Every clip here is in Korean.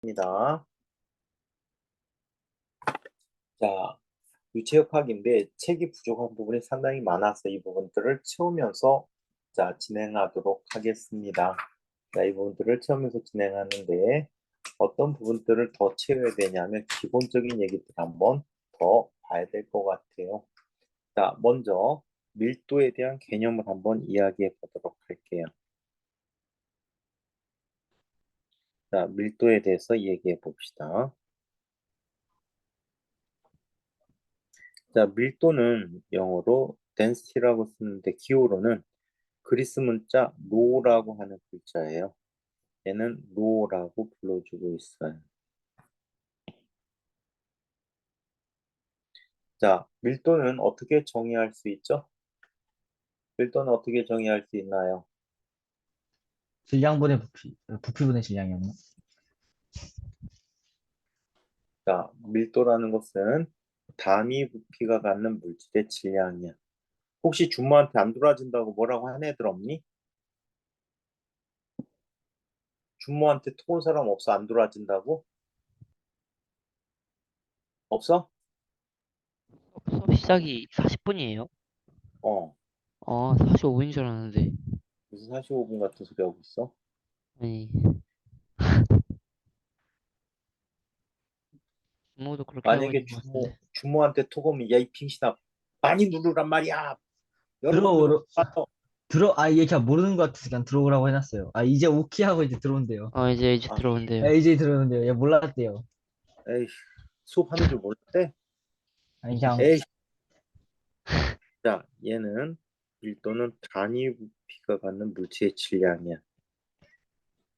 입니다. 자, 유체역학인데 책이 부족한 부분이 상당히 많아서 이 부분들을 채우면서 진행하도록 하겠습니다. 이 부분들을 채우면서 진행하는데 어떤 부분들을 더 채워야 되냐면 기본적인 얘기들 한번 더 봐야 될 것 같아요. 먼저 밀도에 대한 개념을 한번 이야기해 보도록 할게요. 밀도에 대해서 얘기해 봅시다. 밀도는 영어로 density라고 쓰는데 기호로는 그리스 문자 로라고 하는 글자예요. 얘는 로라고 불러주고 있어요. 밀도는 어떻게 정의할 수 있죠? 밀도는 어떻게 정의할 수 있나요? 질량분의 부피, 부피분의 질량이었나? 밀도라는 것은 단위 부피가 갖는 물질의 질량이야. 혹시 준모한테 안 돌아준다고 뭐라고 한 애들 없니? 준모한테 토온 사람 없어? 안 돌아준다고? 없어? 수업 시작이 40분이에요? 어. 45분인 줄 알았는데. 무슨 45분 같은 소리 하고 있어? 아니, 부모도 그렇게 하고 만약에 있는 것 같은데. 주모한테 톡 오면 야, 이 빙신아, 많이 누르란 말이야. 여러 번 누르고 들어오러, 빠져. 얘 그냥 모르는 것 같아서 그냥 들어오라고 해놨어요. 이제 오키 하고 이제 들어온대요. 이제 아, 들어온대요. 이제 들어오는데요. 얘 몰랐대요. 에이, 수업하는 줄 몰랐대? 그냥, 에이, 얘는 밀도는 단위 부피가 갖는 물체의 질량이야.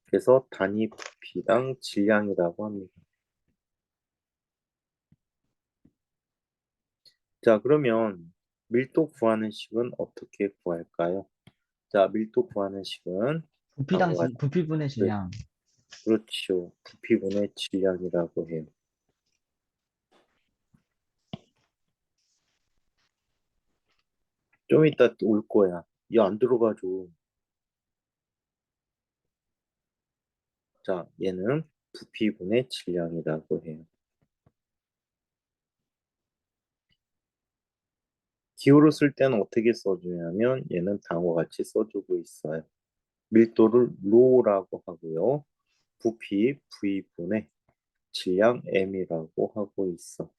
그래서 단위 부피당 질량이라고 합니다. 그러면 밀도 구하는 식은 어떻게 구할까요? 밀도 구하는 식은 다음과 같이, 부피분의 질량. 그렇죠. 부피분의 질량이라고 해요. 좀 이따 올 거야. 얘 안 들어가죠. 얘는 부피분의 질량이라고 해요. 기호로 쓸 때는 어떻게 써주냐면 얘는 다음과 같이 써주고 있어요. 밀도를 로라고 하고요. 부피 V분의 질량 M이라고 하고 있어.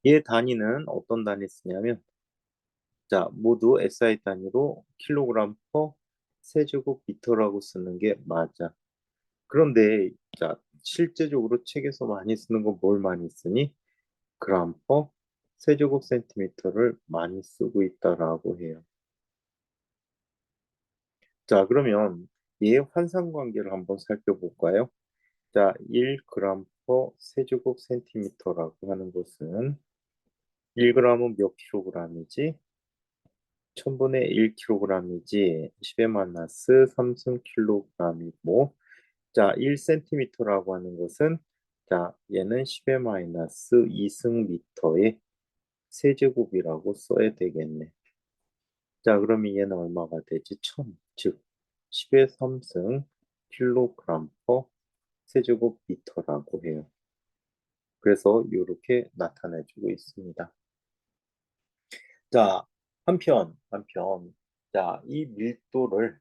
얘 단위는 어떤 단위 쓰냐면 모두 SI 단위로 킬로그램 퍼 세제곱미터라고 쓰는 게 맞아. 그런데 실제적으로 책에서 많이 쓰는 건 뭘 많이 쓰니? 그램 퍼 세제곱 센티미터를 많이 쓰고 있다라고 해요. 그러면 얘의 환상 관계를 한번 살펴볼까요? 1g 퍼 세제곱 센티미터라고 하는 것은 1g은 몇 킬로그램이지? 1000분의 1kg이지 10의 마이너스 3승 킬로그램이고 1cm라고 하는 것은 얘는 10의 마이너스 2승 미터의 세제곱이라고 써야 되겠네. 그러면 얘는 얼마가 되지? 1000, 즉 10의 3승 킬로그램 퍼 세제곱미터라고 해요. 그래서 이렇게 나타내주고 있습니다. 자, 한편, 이 밀도를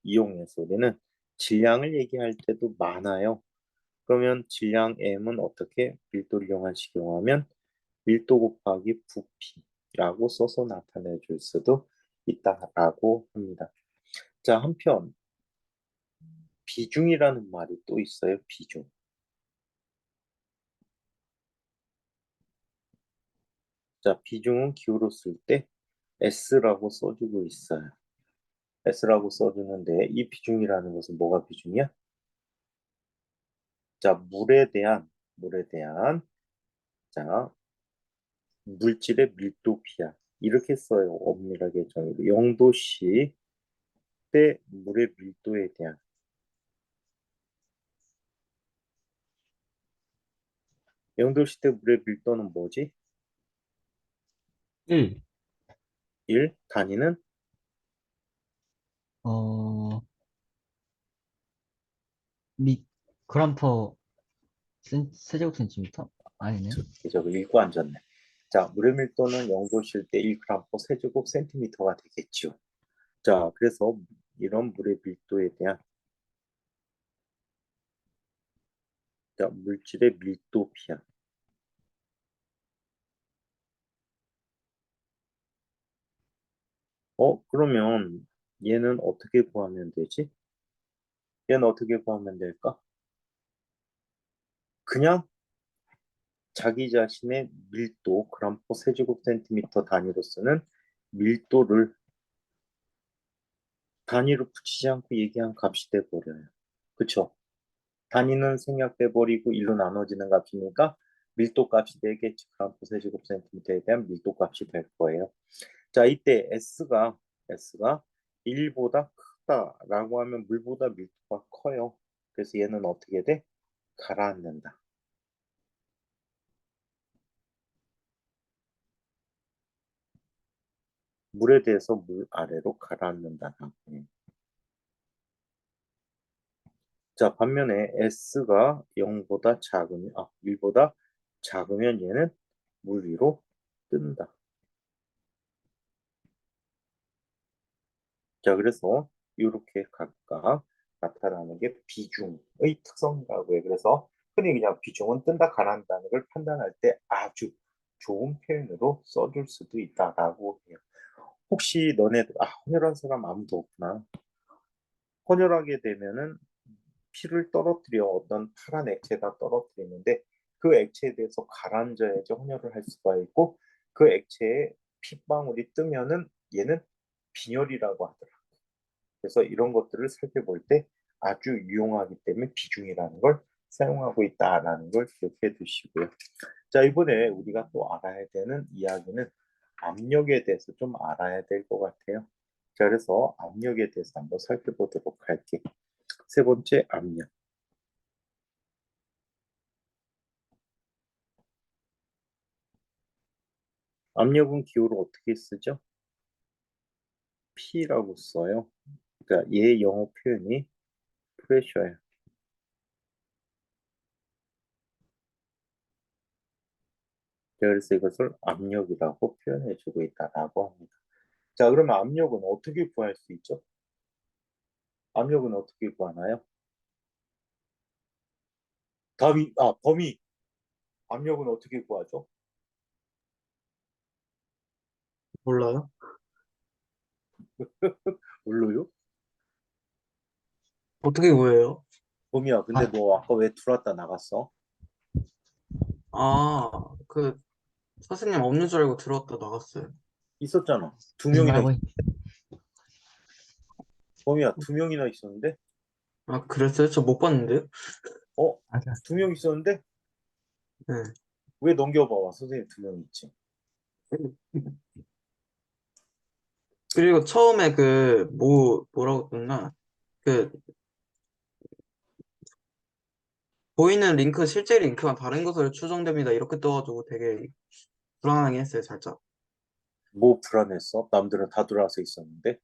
이용해서 우리는 질량을 얘기할 때도 많아요. 그러면 질량 M은 어떻게 밀도를 이용한 식용하면 밀도 곱하기 부피라고 써서 나타내 줄 수도 있다라고 합니다. 한편 비중이라는 말이 또 있어요. 비중. 비중은 기호로 쓸 때 S라고 써주고 있어요. S라고 써주는데 이 비중이라는 것은 뭐가 비중이야? 물에 대한 자 물질의 밀도피야. 이렇게 써요. 엄밀하게 정의로 0도씨 때 물의 밀도에 대한 0도씨 때 물의 밀도는 뭐지? 1. 1 단위는 어, 미, 그램퍼 세제곱 센티미터? 아니네. 저거 읽고 앉았네. 자, 물의 밀도는 0도실 때 1g 세제곱 센티미터가 되겠죠. 자, 그래서 이런 물의 밀도에 대한 자, 물질의 밀도 피한. 그러면 얘는 어떻게 구하면 되지? 얘는 어떻게 구하면 될까? 그냥 자기 자신의 밀도, 그램/per 세제곱 센티미터 단위로 쓰는 밀도를 단위로 붙이지 않고 얘기한 값이 돼버려요. 그쵸? 단위는 생략돼 버리고 1로 나눠지는 값이니까 밀도 값이 되겠지. 그램/per 세제곱 센티미터에 대한 밀도 값이 될 거예요. 자, 이때 S가 1보다 크다라고 하면 물보다 밀도가 커요. 그래서 얘는 어떻게 돼? 가라앉는다. 물에 대해서 물 아래로 가라앉는다라고 해요. 자, 반면에 S가 0보다 작으면, 1보다 작으면 얘는 물 위로 뜬다. 자, 그래서 이렇게 각각 나타나는 게 비중의 특성이라고 해요. 그래서 흔히 그냥 비중은 뜬다, 가라앉다는 걸 판단할 때 아주 좋은 표현으로 써줄 수도 있다라고 해요. 혹시 너네들, 헌혈한 사람 아무도 없구나. 헌혈하게 되면은 피를 떨어뜨려 어떤 파란 액체에다 떨어뜨리는데 그 액체에 대해서 가라앉아야지 헌혈을 할 수가 있고 그 액체에 핏방울이 뜨면은 얘는 빈혈이라고 하더라. 그래서 이런 것들을 살펴볼 때 아주 유용하기 때문에 비중이라는 걸 사용하고 있다라는 걸 기억해 두시고요. 자, 이번에 우리가 또 알아야 되는 이야기는 압력에 대해서 좀 알아야 될 것 같아요. 자, 그래서 압력에 대해서 한번 살펴보도록 할게요. 세 번째, 압력. 압력은 기호를 어떻게 쓰죠? P라고 써요. 그러니까 얘 영어 표현이 프레셔예요. 그래서 이것을 압력이라고 표현해주고 있다라고 합니다. 자, 그러면 압력은 어떻게 구할 수 있죠? 압력은 어떻게 구하나요? 범위. 압력은 어떻게 구하죠? 몰라요? 몰라요? 어떻게 구해요? 범위야, 근데 아, 너 아까 왜 들어왔다 나갔어? 아, 그 선생님 없는 줄 알고 들어왔다 나갔어요. 있었잖아. 두 하지 명이나 말고. 범위야, 두 명이나 있었는데? 아, 그랬어요? 저 못 봤는데요? 어? 맞아. 두 명 있었는데? 네. 왜 넘겨봐봐. 선생님 두 명 있지. 그리고 처음에 뭐라고 했나? 그 보이는 링크 실제 링크와 다른 것으로 추정됩니다. 이렇게 떠가지고 되게 불안하게 했어요, 살짝. 뭐 불안했어? 남들은 다 들어와서 있었는데?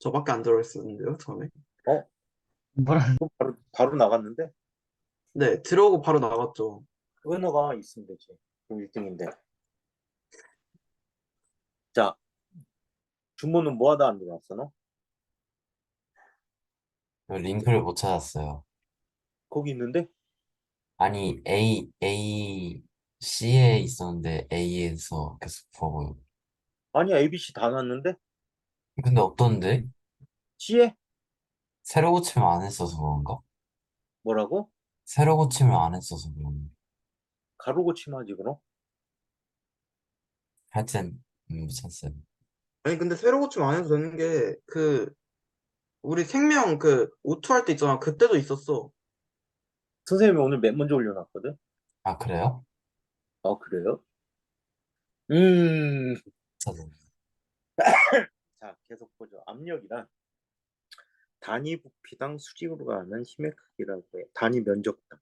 저밖에 안 들어있었는데요, 처음에. 어? 뭐라, 그럼 바로 나갔는데? 네, 들어오고 바로 나갔죠. 은어가 있으면 되지. 그럼 1등인데. 자, 준모는 뭐 하다 안 들어왔어, 너? 그 링크를 못 찾았어요. 거기 있는데? 아니, C에 있었는데 A에서 계속 보고. 아니야, ABC 다 났는데? 근데 없던데? C에? 새로 고치면 안 했어서 그런가? 뭐라고? 새로 고치면 안 했어서 그런가? 가로 고침하지, 그럼? 하여튼, 못 찾았어요. 아니, 근데 새로 고치면 안 해도 되는 게, 우리 생명 오투 할 때 있잖아. 그때도 있었어. 선생님이 오늘 맨 먼저 올려놨거든? 아, 그래요? 그래요? 음, 찾았어요. 자, 계속 보죠. 압력이란 단위 부피당 수직으로 가는 힘의 크기라고 해요. 단위 면적당.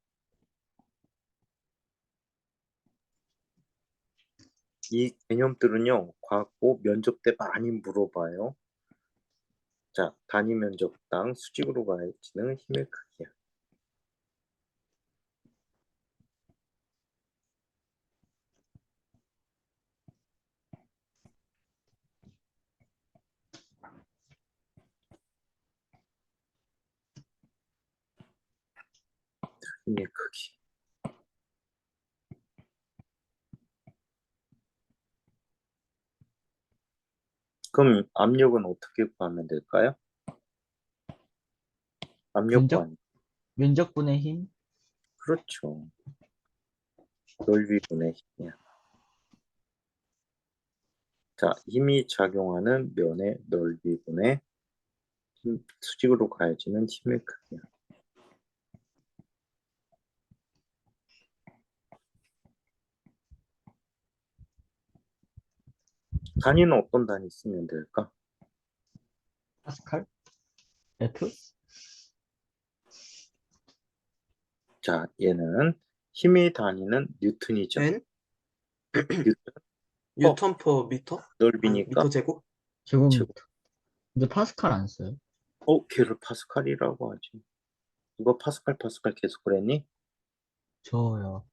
이 개념들은요, 과학고 면접 때 많이 물어봐요. 자, 단위 면적당 수직으로 가해지는 힘의 크기야. 힘의 크기. 그럼 압력은 어떻게 구하면 될까요? 압력 면적? 구하니. 면적분의 힘? 그렇죠. 넓이분의 힘이야. 자, 힘이 작용하는 면의 넓이분의 수직으로 가해지는 힘의 크기야. 단위는 어떤 단위 쓰면 될까? 파스칼? F? 자, 얘는 힘의 단위는 뉴턴이죠. N? 뉴턴 뉴턴 퍼 미터? 아니, 넓이니까 미터 제곱? 제곱미터. 근데 파스칼 안 써요? 걔를 파스칼이라고 하지. 이거 파스칼 계속 그랬니? 저요.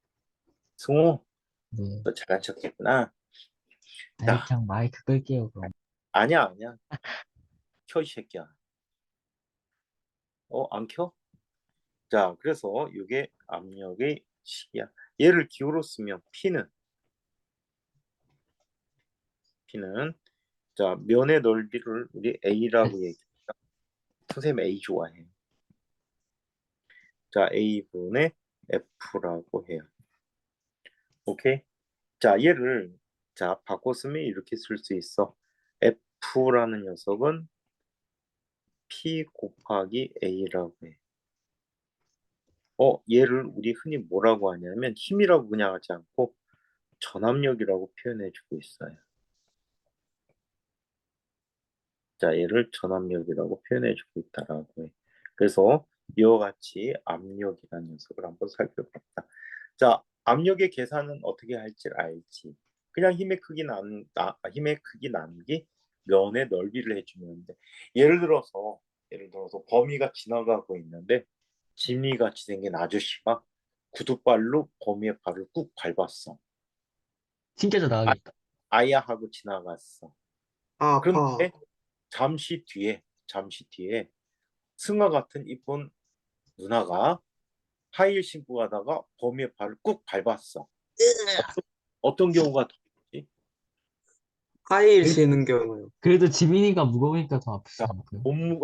승호, 네. 너 잘난 척했구나. 아이, 자, 그냥 마이크 끌게요, 그럼. 아니야. 켜, 이 새끼야. 안 켜? 자, 그래서 이게 압력의 식이야. 얘를 기호로 쓰면 P는 자, 면의 넓이를 우리 A라고 얘기해. 선생님 A 좋아해. 자, A분의 F라고 해요. 오케이? 자, 얘를 자, 바꿔 쓰면 이렇게 쓸 수 있어. F라는 녀석은 P 곱하기 A라고 해. 얘를 우리 흔히 뭐라고 하냐면 힘이라고 그냥 하지 않고 전압력이라고 표현해주고 있어요. 자, 얘를 전압력이라고 표현해주고 있다라고 해. 그래서 이와 같이 압력이라는 녀석을 한번 살펴봅니다. 자, 압력의 계산은 어떻게 할지 알지. 그냥 힘의 크기 나누기 면의 넓이를 해주면 돼. 예를 들어서 범위가 지나가고 있는데 지니같이 생긴 아저씨가 구두발로 범위의 발을 꾹 밟았어. 튕겨져 나가겠다. 아야 하고 지나갔어. 아, 아파. 그런데 잠시 뒤에 승아 같은 이쁜 누나가 하이힐 신고 가다가 범위의 발을 꾹 밟았어. 어떤 경우가 더 있지? 하이힐 신는 경우요. 그래도 지민이가 무거우니까 더 아프지 자, 않을까요? 몸무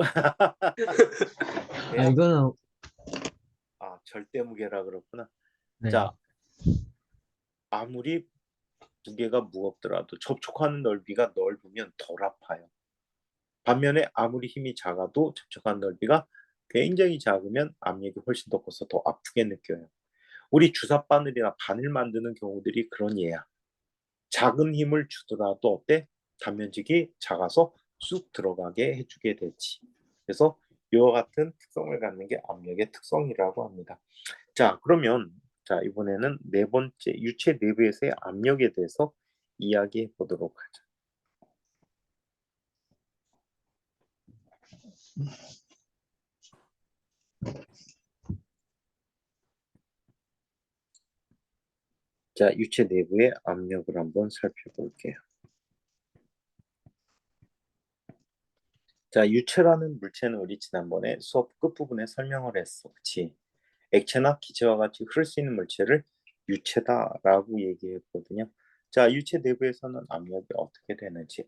아, 이거는, 절대 무게라 그렇구나. 네. 자, 아무리 무게가 무겁더라도 접촉하는 넓이가 넓으면 덜 아파요. 반면에 아무리 힘이 작아도 접촉하는 넓이가 굉장히 작으면 압력이 훨씬 더 커서 더 아프게 느껴요. 우리 주사 바늘이나 바늘 만드는 경우들이 그런 예야. 작은 힘을 주더라도 어때? 단면직이 작아서 쑥 들어가게 해주게 되지. 그래서 이와 같은 특성을 갖는 게 압력의 특성이라고 합니다. 자, 그러면 자, 이번에는 네 번째 유체 내부에서의 압력에 대해서 이야기해 보도록 하죠. 자, 유체 내부의 압력을 한번 살펴볼게요. 자, 유체라는 물체는 우리 지난번에 수업 끝부분에 설명을 했어. 그치? 액체나 기체와 같이 흐를 수 있는 물체를 유체다라고 얘기했거든요. 자, 유체 내부에서는 압력이 어떻게 되는지.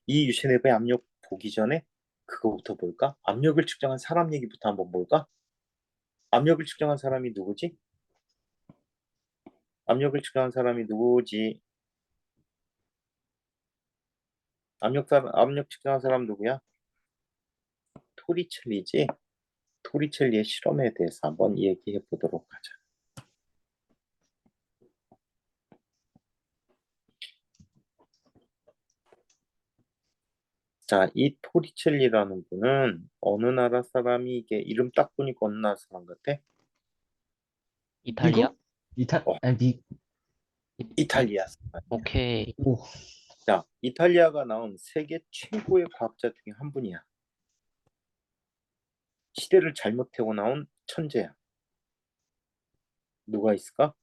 이 유체 내부의 압력 보기 전에 그거부터 볼까? 압력을 측정한 사람 얘기부터 한번 볼까? 압력을 측정한 사람이 누구지? 압력을 측정한 사람이 누구지? 압력 측정한 사람 누구야? 토리첼리지? 토리첼리의 실험에 대해서 한번 얘기해 보도록 하자. 자, 이 토리첼리라는 분은 어느 나라 사람이 이게 이름 딱 보니까 어느 나라 사람 같아? 이탈리아? 어. 아니, 이탈리아 사람. 오케이. 오, 자, 이탈리아가 나온 세계 최고의 과학자 중에 한 분이야. 시대를 잘못 태워 나온 천재야. 누가 있을까?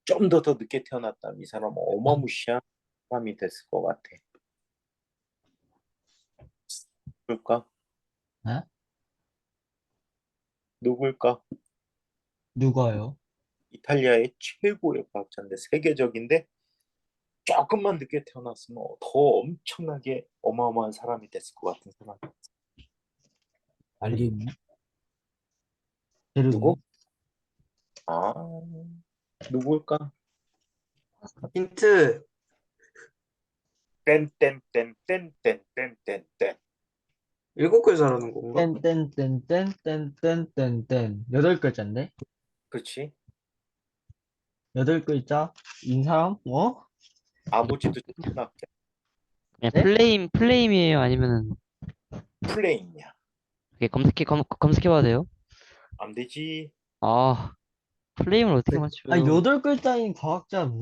좀 더 늦게 태어났다면 이 사람은 어마무시한 사람이 됐을 것 같아. 그럴까? 에? 누굴까? 누가요? 이탈리아의 최고의 과학자인데 세계적인데 조금만 늦게 태어났으면 더 엄청나게 어마어마한 사람이 됐을 것 같은 사람. 빨리. 베르니? 누구? 베르니? 아, 누굴까? 힌트. 땡땡땡땡땡땡땡땡. 7글자라는 건가? 땡땡땡땡땡땡땡. 여덟 글자인데? 그렇지? 여덟 글자인 사람? 어? 아버지도 천문학자. 그냥 네? 플레임이에요? 아니면은, 플레임이야. 이렇게 검색해봐도 돼요? 안 되지. 아, 플레임을 어떻게 아, 맞춰요? 여덟 글자인 과학자를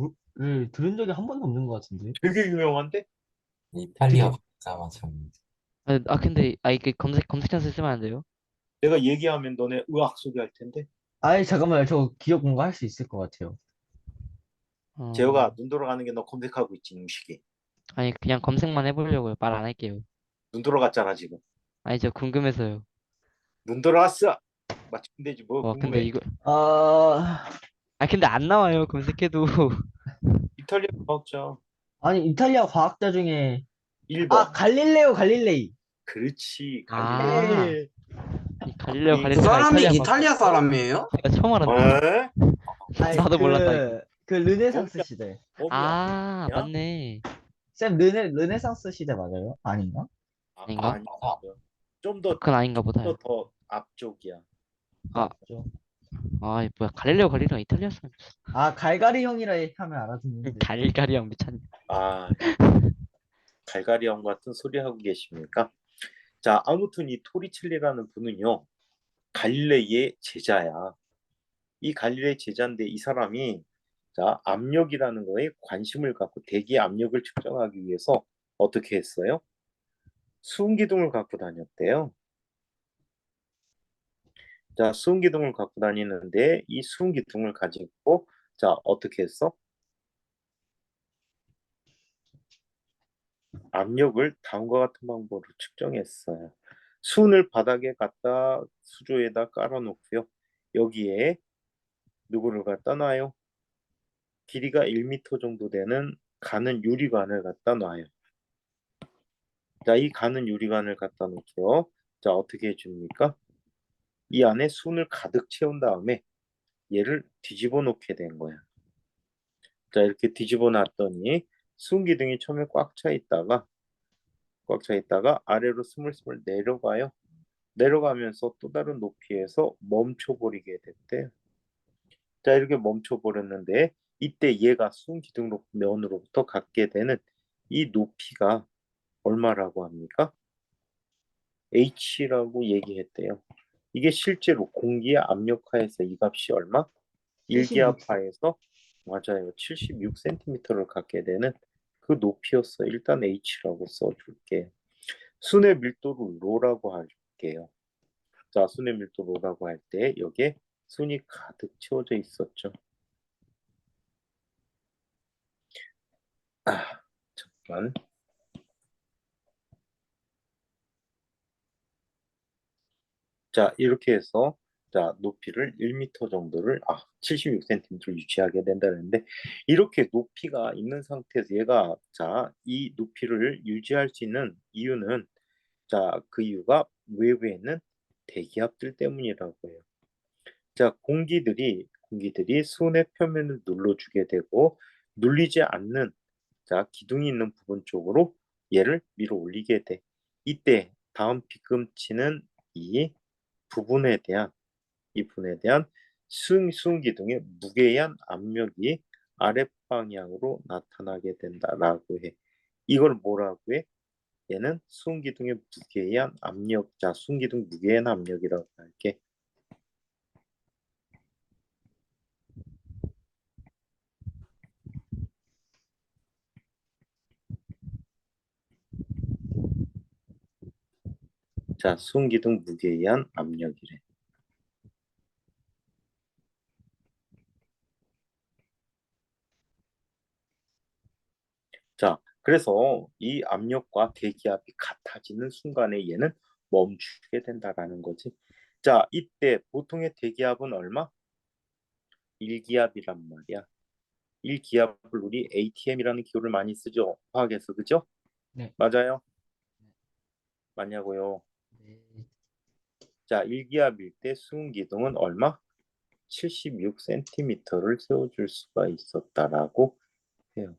들은 적이 한 번도 없는 것 같은데? 되게 유명한데? 이탈리아 되게 박사 맞췄는데. 근데, 이게 검색 찬스 쓰면 안 돼요? 내가 얘기하면 너네 의학 소개할 텐데. 아이, 잠깐만요. 저 기억 공부할 수 있을 것 같아요. 어, 재호가 눈 돌아가는 게 너 검색하고 있지, 임식이. 아니, 그냥 검색만 해보려고요. 말 안 할게요. 눈 돌아갔잖아, 지금. 아니, 저 궁금해서요. 눈 돌아왔어. 맞추면 되지, 뭐 근데 궁금해. 이거, 아, 근데 안 나와요. 검색해도. 이탈리아 과학자 아니, 이탈리아 과학자 중에, 1번. 아, 갈릴레오 갈릴레이. 그렇지, 갈릴레오. 아, 예. 이 갈릴레오 이- 그 갈릴레가 사람이 이탈리아 이탈리아 과학자였어? 사람이에요? 제가 처음 알았네. 에? 아니, 나도 몰랐다, 이거. 그 르네상스 몸이야, 시대. 몸이야. 야? 맞네. 쌤, 르네상스 시대 맞아요? 아닌가? 아닌가? 아니, 맞아. 그건 아닌가 보다. 더 앞쪽이야. 아, 맞죠. 뭐야. 갈릴레오 갈릴레가 이탈리아 사람이었어. 아, 갈가리 형이라 하면 알아듣는데. 갈갈이랑 미쳤네. 아, 갈가리형 같은 소리 하고 계십니까? 자, 아무튼 이 토리첼리라는 분은요, 갈릴레이의 제자야. 이 갈릴레이 제자인데 이 사람이 자, 압력이라는 거에 관심을 갖고 대기의 압력을 측정하기 위해서 어떻게 했어요? 수은기둥을 갖고 다녔대요. 자, 수은기둥을 갖고 다니는데 이 수은기둥을 가지고 자, 어떻게 했어? 압력을 다음과 같은 방법으로 측정했어요. 수은을 바닥에 갖다 수조에다 깔아놓고요. 여기에 누구를 갖다 놔요? 길이가 1m 정도 되는 가는 유리관을 갖다 놔요. 자, 이 가는 유리관을 갖다 놓고요. 자, 어떻게 해줍니까? 이 안에 순을 가득 채운 다음에 얘를 뒤집어 놓게 된 거야. 자, 이렇게 뒤집어 놨더니 순 기둥이 처음에 꽉 차 있다가 아래로 스물스물 내려가요. 내려가면서 또 다른 높이에서 멈춰버리게 됐대요. 자, 이렇게 멈춰버렸는데 이때 얘가 순 기둥 면으로부터 갖게 되는 이 높이가 얼마라고 합니까? H라고 얘기했대요. 이게 실제로 공기의 압력하에서 이 값이 얼마? 76. 1기압하에서 맞아요. 76cm를 갖게 되는 그 높이였어. 일단 H라고 써줄게. 순의 밀도를 로라고 할게요. 자, 순의 밀도 로라고 할 때 여기에 순이 가득 채워져 있었죠. 잠깐. 자, 이렇게 해서 자, 높이를 1m 정도를 76cm를 유지하게 된다는데 이렇게 높이가 있는 상태에서 얘가 자, 이 높이를 유지할 수 있는 이유는 자, 그 이유가 외부에 있는 대기압들 때문이라고 해요. 자, 공기들이 수온의 표면을 눌러주게 되고 눌리지 않는 자, 기둥이 있는 부분 쪽으로 얘를 밀어 올리게 돼. 이때 다음 뒤꿈치는 이 부분에 대한 이 분에 대한 수은 기둥의 무게에 의한 압력이 아랫 방향으로 나타나게 된다라고 해. 이걸 뭐라고 해? 얘는 수은 기둥의 무게에 의한 압력, 자, 수은 기둥 무게에 의한 압력이라고 할게. 자, 수은 기둥 무게에 의한 압력이래. 자, 그래서 이 압력과 대기압이 같아지는 순간에 얘는 멈추게 된다라는 거지. 자, 이때 보통의 대기압은 얼마? 1기압이란 말이야. 1기압을 우리 ATM이라는 기호를 많이 쓰죠. 화학에서, 그죠? 네. 맞아요? 맞냐고요? 네. 자, 1기압일 때 수은기둥은 얼마? 76cm를 세워줄 수가 있었다라고 해요.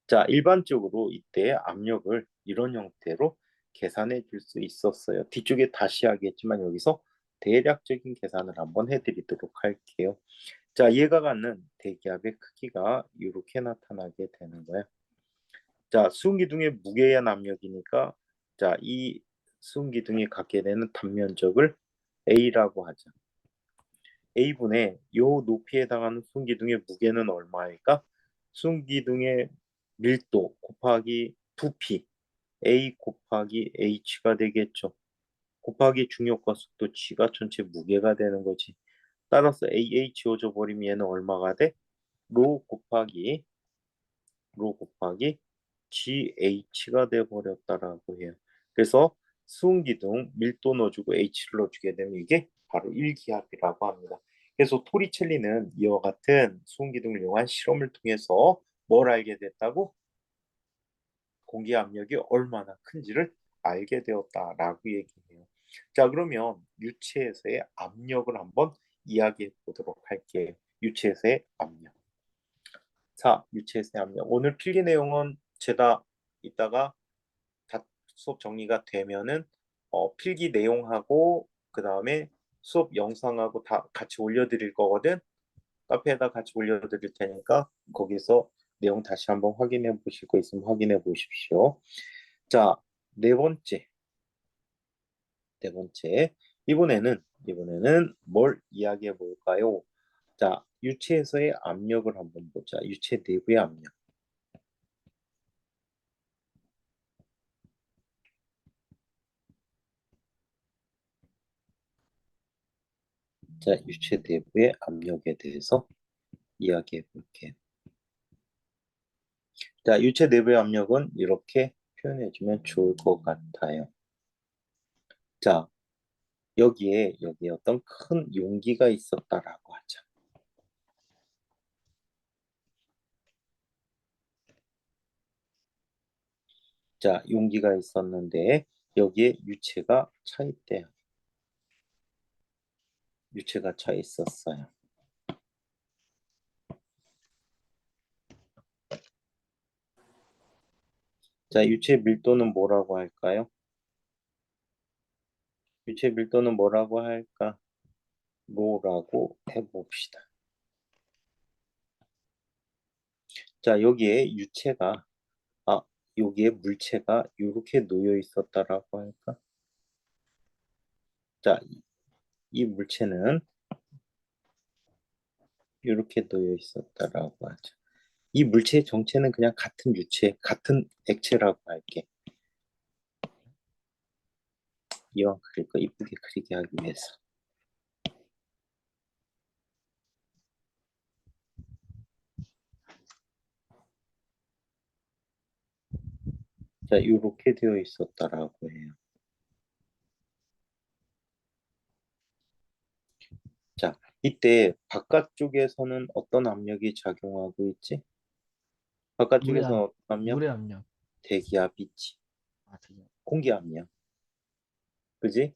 자, 일반적으로 이때 압력을 이런 형태로 계산해 줄 수 있었어요. 뒤쪽에 다시 하겠지만 여기서 대략적인 계산을 한번 해드리도록 할게요. 자, 얘가 갖는 대기압의 크기가 이렇게 나타나게 되는 거야. 자, 수은기둥의 무게에 의한 압력이니까 자, 이 수은기둥이 갖게 되는 단면적을 A라고 하자. A분의 요 높이에 해당하는 수은기둥의 무게는 얼마일까? 수은기둥의 밀도 곱하기 부피 A 곱하기 H가 되겠죠. 곱하기 중력과 속도 G가 전체 무게가 되는 거지. 따라서 AH 지워져 버리면 얘는 얼마가 돼? 로 곱하기 GH가 돼 버렸다라고 해요. 그래서 수은기둥 밀도 넣어주고 H를 넣어주게 되면 이게 바로 1기압이라고 합니다. 그래서 토리첼리는 이와 같은 수은기둥을 이용한 실험을 통해서 뭘 알게 됐다고? 공기 압력이 얼마나 큰지를 알게 되었다라고 얘기해요. 자, 그러면 유체에서의 압력을 한번 이야기해 보도록 할게요. 유체에서의 압력. 자, 유체에서의 압력. 오늘 필기 내용은 제가 이따가 다 수업 정리가 되면은 필기 내용하고 그 다음에 수업 영상하고 다 같이 올려드릴 거거든. 카페에다 같이 올려드릴 테니까 거기서 내용 다시 한번 확인해 보실 거 있으면 확인해 보십시오. 자, 네 번째. 이번에는 뭘 이야기해 볼까요? 자, 유체에서의 압력을 한번 보자. 유체 내부의 압력. 자, 유체 내부의 압력에 대해서 이야기해 볼게요. 자, 유체 내부의 압력은 이렇게 표현해 주면 좋을 것 같아요. 자, 여기에 어떤 큰 용기가 있었다라고 하자. 자, 용기가 있었는데 여기에 유체가 차 있대요. 유체가 차 있었어요. 자, 유체 밀도는 뭐라고 할까요? 유체 밀도는 뭐라고 할까? 로라고 해봅시다. 자, 여기에 유체가 여기에 물체가 이렇게 놓여 있었다라고 할까? 자, 이 물체는 이렇게 놓여 있었다라고 하죠. 이 물체의 정체는 그냥 같은 유체, 같은 액체라고 할게. 이왕 그릴 거 이쁘게 그리게 하기 위해서. 자, 이렇게 되어 있었다라고 해요. 자, 이때 바깥쪽에서는 어떤 압력이 작용하고 있지? 바깥쪽에서는 어떤 압력? 물의 압력. 대기압 있지. 되게. 공기 압력. 그지?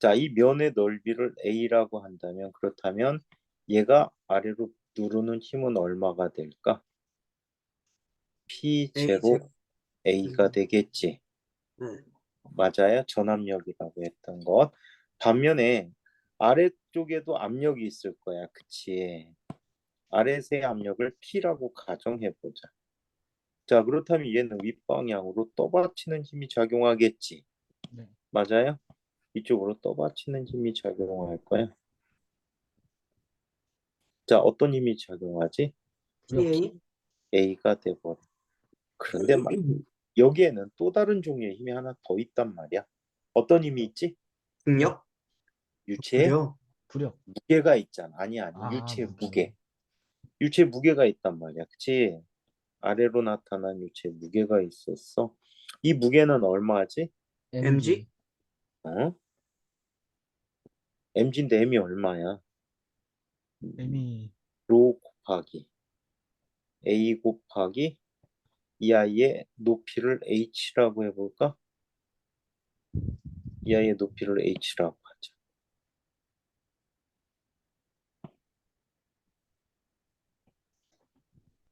자, 이 면의 넓이를 A라고 한다면 그렇다면 얘가 아래로 누르는 힘은 얼마가 될까? P0 A가 되겠지. 네. 맞아요. 전압력이라고 했던 것. 반면에 아래쪽에도 압력이 있을 거야. 그치? 아래의 압력을 P라고 가정해보자. 자, 그렇다면 얘는 윗방향으로 떠받치는 힘이 작용하겠지. 네. 맞아요? 이쪽으로 떠받치는 힘이 작용할 거야. 자, 어떤 힘이 작용하지? TA? A가 돼버려. 그런데 여기에는 또 다른 종류의 힘이 하나 더 있단 말이야. 어떤 힘이 있지? 중력? 유체에 무력? 부력. 무게가 있잖아. 아니, 유체 무게. 유체 무게가 있단 말이야. 그치? 아래로 나타난 유체 무게가 있었어. 이 무게는 얼마지? MG? 어? mg인데 m이 얼마야? M이 로 곱하기 a 곱하기 이 아이의 높이를 h라고 해볼까? 이 아이의 높이를 h라고 하자.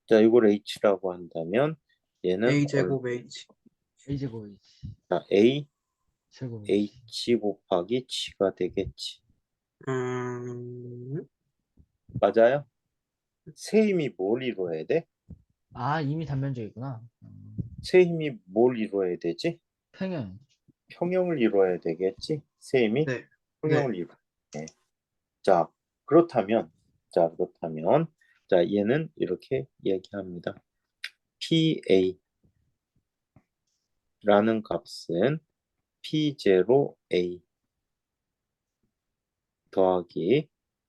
자, 이걸 h라고 한다면 얘는 A 제곱 H. A제곱 H 얼마? a 제곱 H h 곱하기 g가 되겠지. 음, 맞아요? 세 힘이 뭘 이루어야 돼? 아 이미 단면적이구나. 세 힘이 뭘 이루어야 되지? 평행 평형을 이루어야 되겠지? 세 힘이 네. 평형을 이루어야 돼. 자, 그렇다면, 자, 얘는 이렇게 얘기합니다. PA라는 값은 P0A 더하기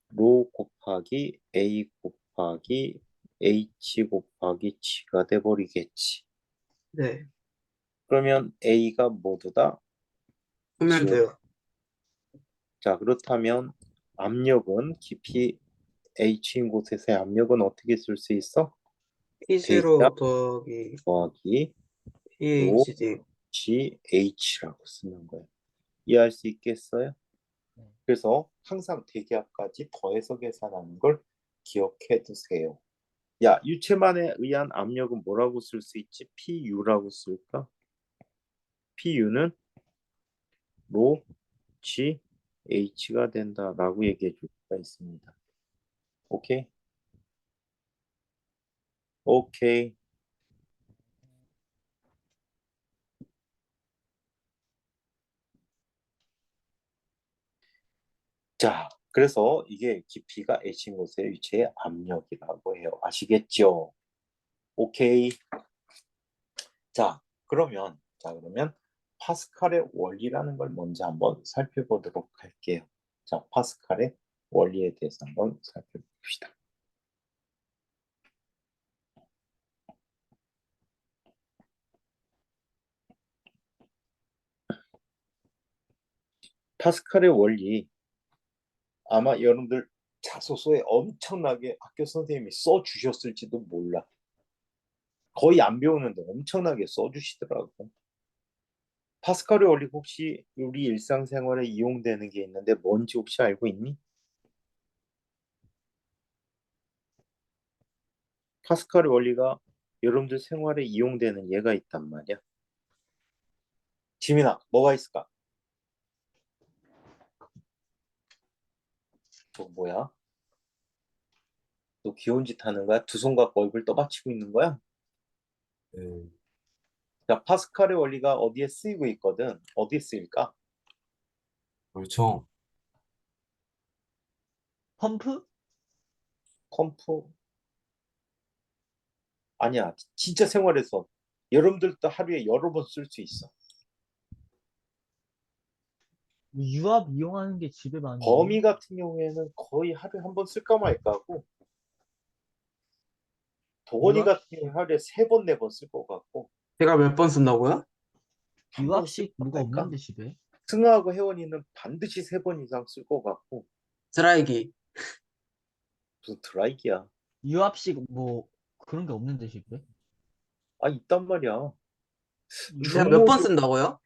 로 곱하기 A 곱하기 H 곱하기 G가 돼버리겠지. 네. 그러면 A가 모두 다 보면 지워. 돼요. 자, 그렇다면 압력은 깊이 H인 곳에서의 압력은 어떻게 쓸 수 있어? P0 더하기 더하기 로 PHG. GH라고 쓰는 거예요. 이해할 수 있겠어요? 네. 그래서 항상 대기압까지 더해서 계산하는 걸 기억해 두세요. 야, 유체만에 의한 압력은 뭐라고 쓸 수 있지? PU라고 쓸까? PU는 로 GH가 된다라고 얘기해 줄 수가 있습니다. 오케이? 오케이. 자, 그래서 이게 깊이가 H인 곳의 위치의 압력이라고 해요. 아시겠죠? 오케이. 자, 그러면 파스칼의 원리라는 걸 먼저 한번 살펴보도록 할게요. 자, 파스칼의 원리에 대해서 한번 살펴봅시다. 파스칼의 원리, 아마 여러분들 자소서에 엄청나게 학교 선생님이 써주셨을지도 몰라. 거의 안 배우는데 엄청나게 써주시더라고. 파스칼의 원리 혹시 우리 일상생활에 이용되는 게 있는데 뭔지 혹시 알고 있니? 파스칼의 원리가 여러분들 생활에 이용되는 예가 있단 말이야. 지민아, 뭐가 있을까? 저 뭐야? 너 귀여운 짓 하는 거야? 두 손 갖고 얼굴 떠받치고 있는 거야? 네. 자, 파스칼의 원리가 어디에 쓰이고 있거든. 어디에 쓰일까? 그렇죠. 펌프? 컴프? 아니야. 진짜 생활에서 여러분들도 하루에 여러 번 쓸 수 있어. 유압 이용하는 게 집에 많은데. 범위 같은 경우에는 거의 하루에 한 번 쓸까 말까 하고 도건이 유압? 같은 경우에 하루에 세 번, 네 번 쓸 것 같고 제가 몇 번 쓴다고요? 한 번 유압식 쓸까 뭐가 말까? 없는데 집에? 승하하고 혜원이는 반드시 세 번 이상 쓸 것 같고 드라이기. 무슨 드라이기야. 유압식 뭐 그런 게 없는데 집에? 아, 있단 말이야. 제가 몇 번 준모도 쓴다고요?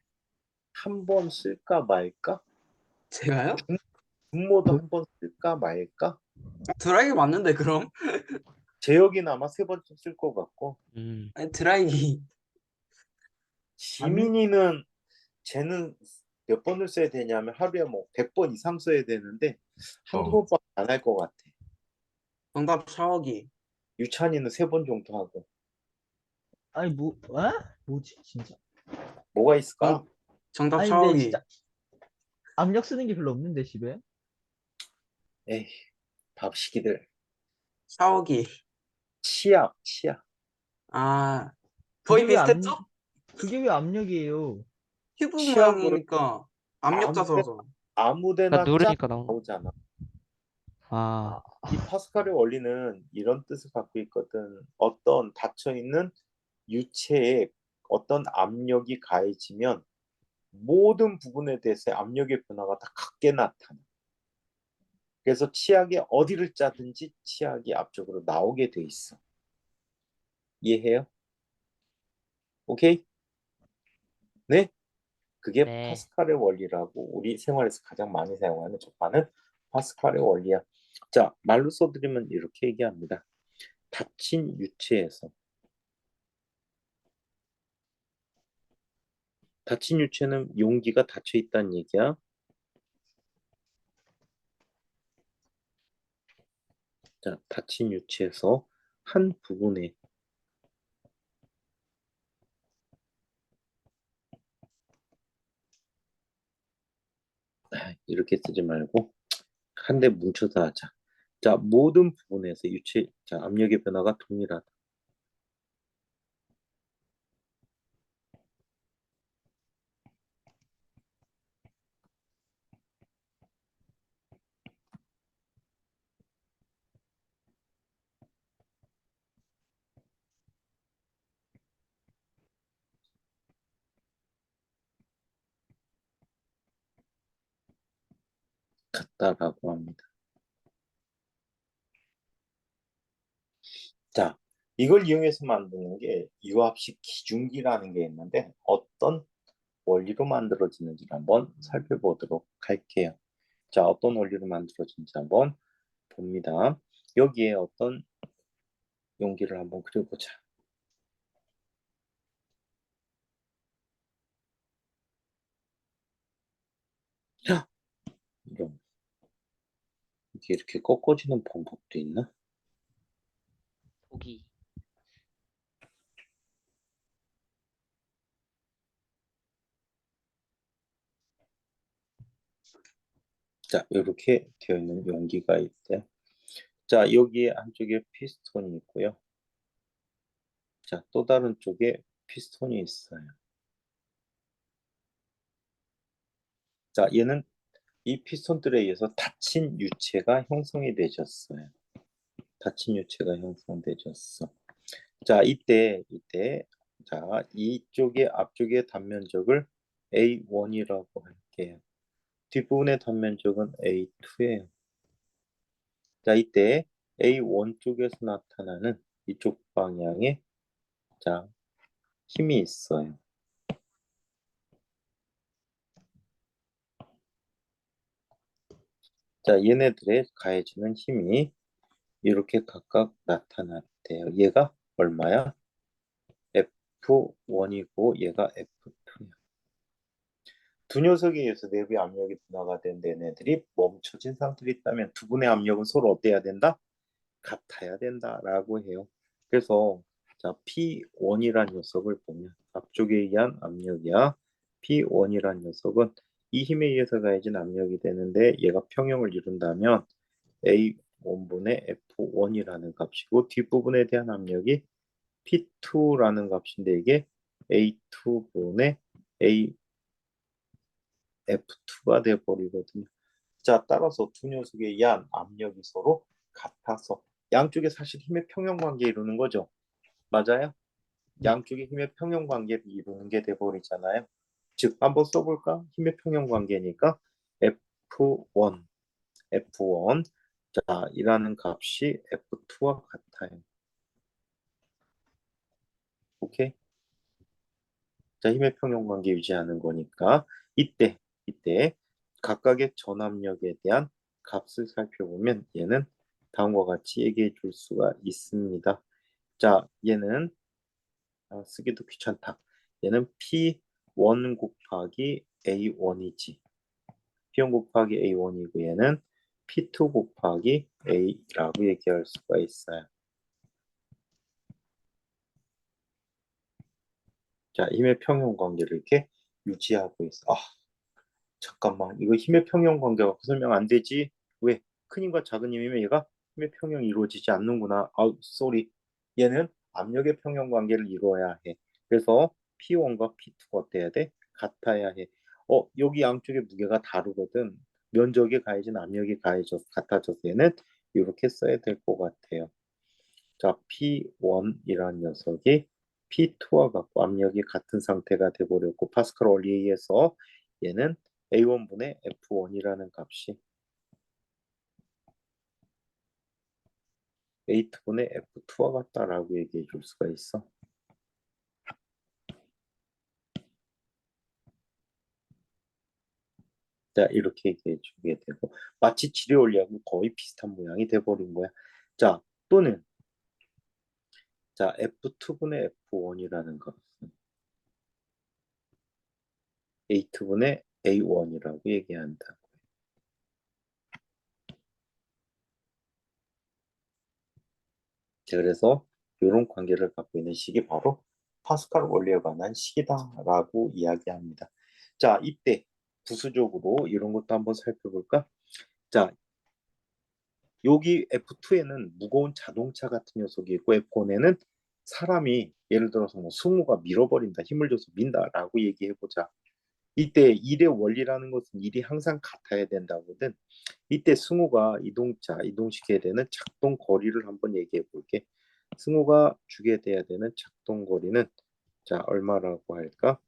한 번 쓸까 말까? 제가요? 준모도 한 번 쓸까 말까? 드라이기 맞는데 그럼? 재혁이는 아마 세 번쯤 쓸 것 같고 아니, 드라이기. 지민이는 쟤는 몇 번을 써야 되냐면 하루에 뭐 100번 이상 써야 되는데 한두 어. 번밖에 안 할 것 같아. 정답 샤워기. 유찬이는 세 번 정도 하고. 아니 뭐 에? 뭐지 진짜? 뭐가 있을까? 정답 아니 근데 샤워기. 진짜 압력 쓰는 게 별로 없는데 집에? 에이, 밥시기들. 샤워기. 치약. 아, 거의 그게 왜 비슷했죠? 그게 왜 압력이에요? 큐브 치약을 모양이니까 압력 자서서. 그러니까 아무데나 짝 누르니까 나오는. 나오잖아. 아, 이 파스칼의 원리는 이런 뜻을 갖고 있거든. 어떤 닫혀있는 유체에 어떤 압력이 가해지면 모든 부분에 대해서 압력의 변화가 다 같게 나타나. 그래서 치약에 어디를 짜든지 치약이 앞쪽으로 나오게 돼 있어. 이해해요? 오케이? 네? 그게 네. 파스칼의 원리라고 우리 생활에서 가장 많이 사용하는 접하는 파스칼의 원리야. 자, 말로 써드리면 이렇게 얘기합니다. 닫힌 유체에서 닫힌 유체는 용기가 닫혀 있다는 얘기야. 자, 닫힌 유체에서 한 부분에 이렇게 쓰지 말고 한 대 뭉쳐서 하자. 자, 모든 부분에서 유체, 자, 압력의 변화가 동일하다. 같다라고 합니다. 자, 이걸 이용해서 만드는 게 유압식 기준기라는 게 있는데 어떤 원리로 만들어지는지를 한번 살펴보도록 할게요. 자, 어떤 원리로 만들어지는지 한번 봅니다. 여기에 어떤 용기를 한번 그려보자. 야, 이런 이게 이렇게 꺾어지는 방법도 있나? 보기. 자, 이렇게 되어 있는 용기가 있대. 자, 여기에 한쪽에 피스톤이 있고요. 자, 또 다른 쪽에 피스톤이 있어요. 자, 얘는 이 피스톤들에 의해서 닫힌 유체가 형성이 되셨어요. 닫힌 유체가 형성되셨어. 자, 이때, 자, 이쪽의 앞쪽의 단면적을 A1이라고 할게요. 뒷부분의 단면적은 A2예요. 자, 이때 A1 쪽에서 나타나는 이쪽 방향에 자, 힘이 있어요. 자, 얘네들의 가해지는 힘이 이렇게 각각 나타났대요. 얘가 얼마야? F1이고 얘가 F2야. 두 녀석에 의해서 내부의 압력이 분화가 된 얘네들이 멈춰진 상태로 있다면 두 분의 압력은 서로 어때야 된다? 같아야 된다라고 해요. 그래서 자, P1이란 녀석을 보면 앞쪽에 의한 압력이야. P1이란 녀석은 이 힘에 의해서 가해진 압력이 되는데 얘가 평형을 이룬다면 A1분의 F1이라는 값이고 뒷부분에 대한 압력이 P2라는 값인데 이게 A2분의 AF2가 돼버리거든요. 자, 따라서 두 녀석에 의한 압력이 서로 같아서 양쪽에 사실 힘의 평형 관계 이루는 거죠. 맞아요? 네. 양쪽의 힘의 평형 관계를 이루는 게 돼버리잖아요. 즉, 한번 써볼까? 힘의 평형 관계니까 F1, F1. 자, 이라는 값이 F2와 같아요. 오케이? 자, 힘의 평형 관계 유지하는 거니까 이때 각각의 전압력에 대한 값을 살펴보면 얘는 다음과 같이 얘기해 줄 수가 있습니다. 자, 얘는 쓰기도 귀찮다. 얘는 P1 곱하기 A1이지. P1 곱하기 A1이고 얘는 P2 곱하기 A라고 얘기할 수가 있어요. 자, 힘의 평형 관계를 이렇게 유지하고 있어. 잠깐만, 이거 힘의 평형 관계가 설명 안 되지? 왜? 큰 힘과 작은 힘이면 얘가 힘의 평형이 이루어지지 않는구나. 쏘리. 얘는 압력의 평형 관계를 이루어야 해. 그래서 P1과 P2가 어때야 돼? 같아야 해. 여기 양쪽의 무게가 다르거든. 면적이 가해진 압력이 같아져서 얘는 이렇게 써야 될 것 같아요. 자, P1이라는 녀석이 P2와 같고 압력이 같은 상태가 돼버렸고 파스칼 원리에 의해서 얘는 A1분의 F1이라는 값이 8분의 F2와 같다라고 얘기해 줄 수가 있어. 자, 이렇게 얘기해 주게 되고, 마치 지뢰 원리하고 거의 비슷한 모양이 돼버린 거야. 자, 또는, 자, F2분의 F1이라는 것은 8분의 A1이라고 얘기한다. 자, 그래서 이런 관계를 갖고 있는 식이 바로 파스칼 원리에 관한 식이다라고 이야기합니다. 자, 이때 부수적으로 이런 것도 한번 살펴볼까? 자, 여기 F2에는 무거운 자동차 같은 녀석이 있고 F1에는 사람이 예를 들어서 뭐 승우가 밀어버린다, 힘을 줘서 민다라고 얘기해보자. 이때 일의 원리라는 것은 일이 항상 같아야 된다거든. 이때 승우가 이동시켜야 되는 작동 거리를 한번 얘기해 볼게. 승우가 주게 돼야 되는 작동 거리는 자, 얼마라고 할까?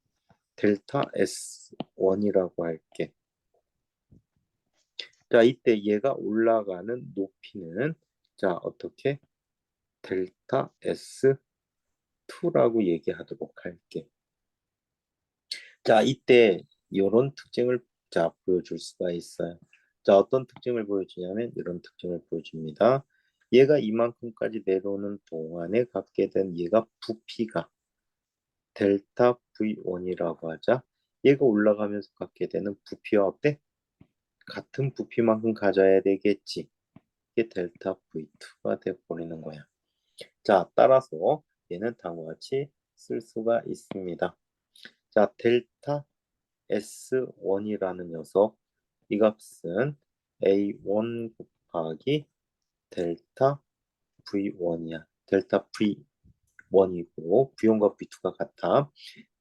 델타 S1이라고 할게. 자, 이때 얘가 올라가는 높이는 자, 어떻게? 델타 S2라고 얘기하도록 할게. 자, 이때 이런 특징을 자, 보여줄 수가 있어요. 자, 어떤 특징을 보여주냐면 이런 특징을 보여줍니다. 얘가 이만큼까지 내려오는 동안에 갖게 된 얘가 부피가 델타 V1이라고 하자. 얘가 올라가면서 갖게 되는 부피와 어때? 같은 부피만큼 가져야 되겠지. 이게 델타 V2가 되어버리는 거야. 자, 따라서 얘는 다음과 같이 쓸 수가 있습니다. 자, 델타 S1이라는 녀석, 이 값은 A1 곱하기 델타 V1이야. 델타 V1이고 V1과 V2가 같아.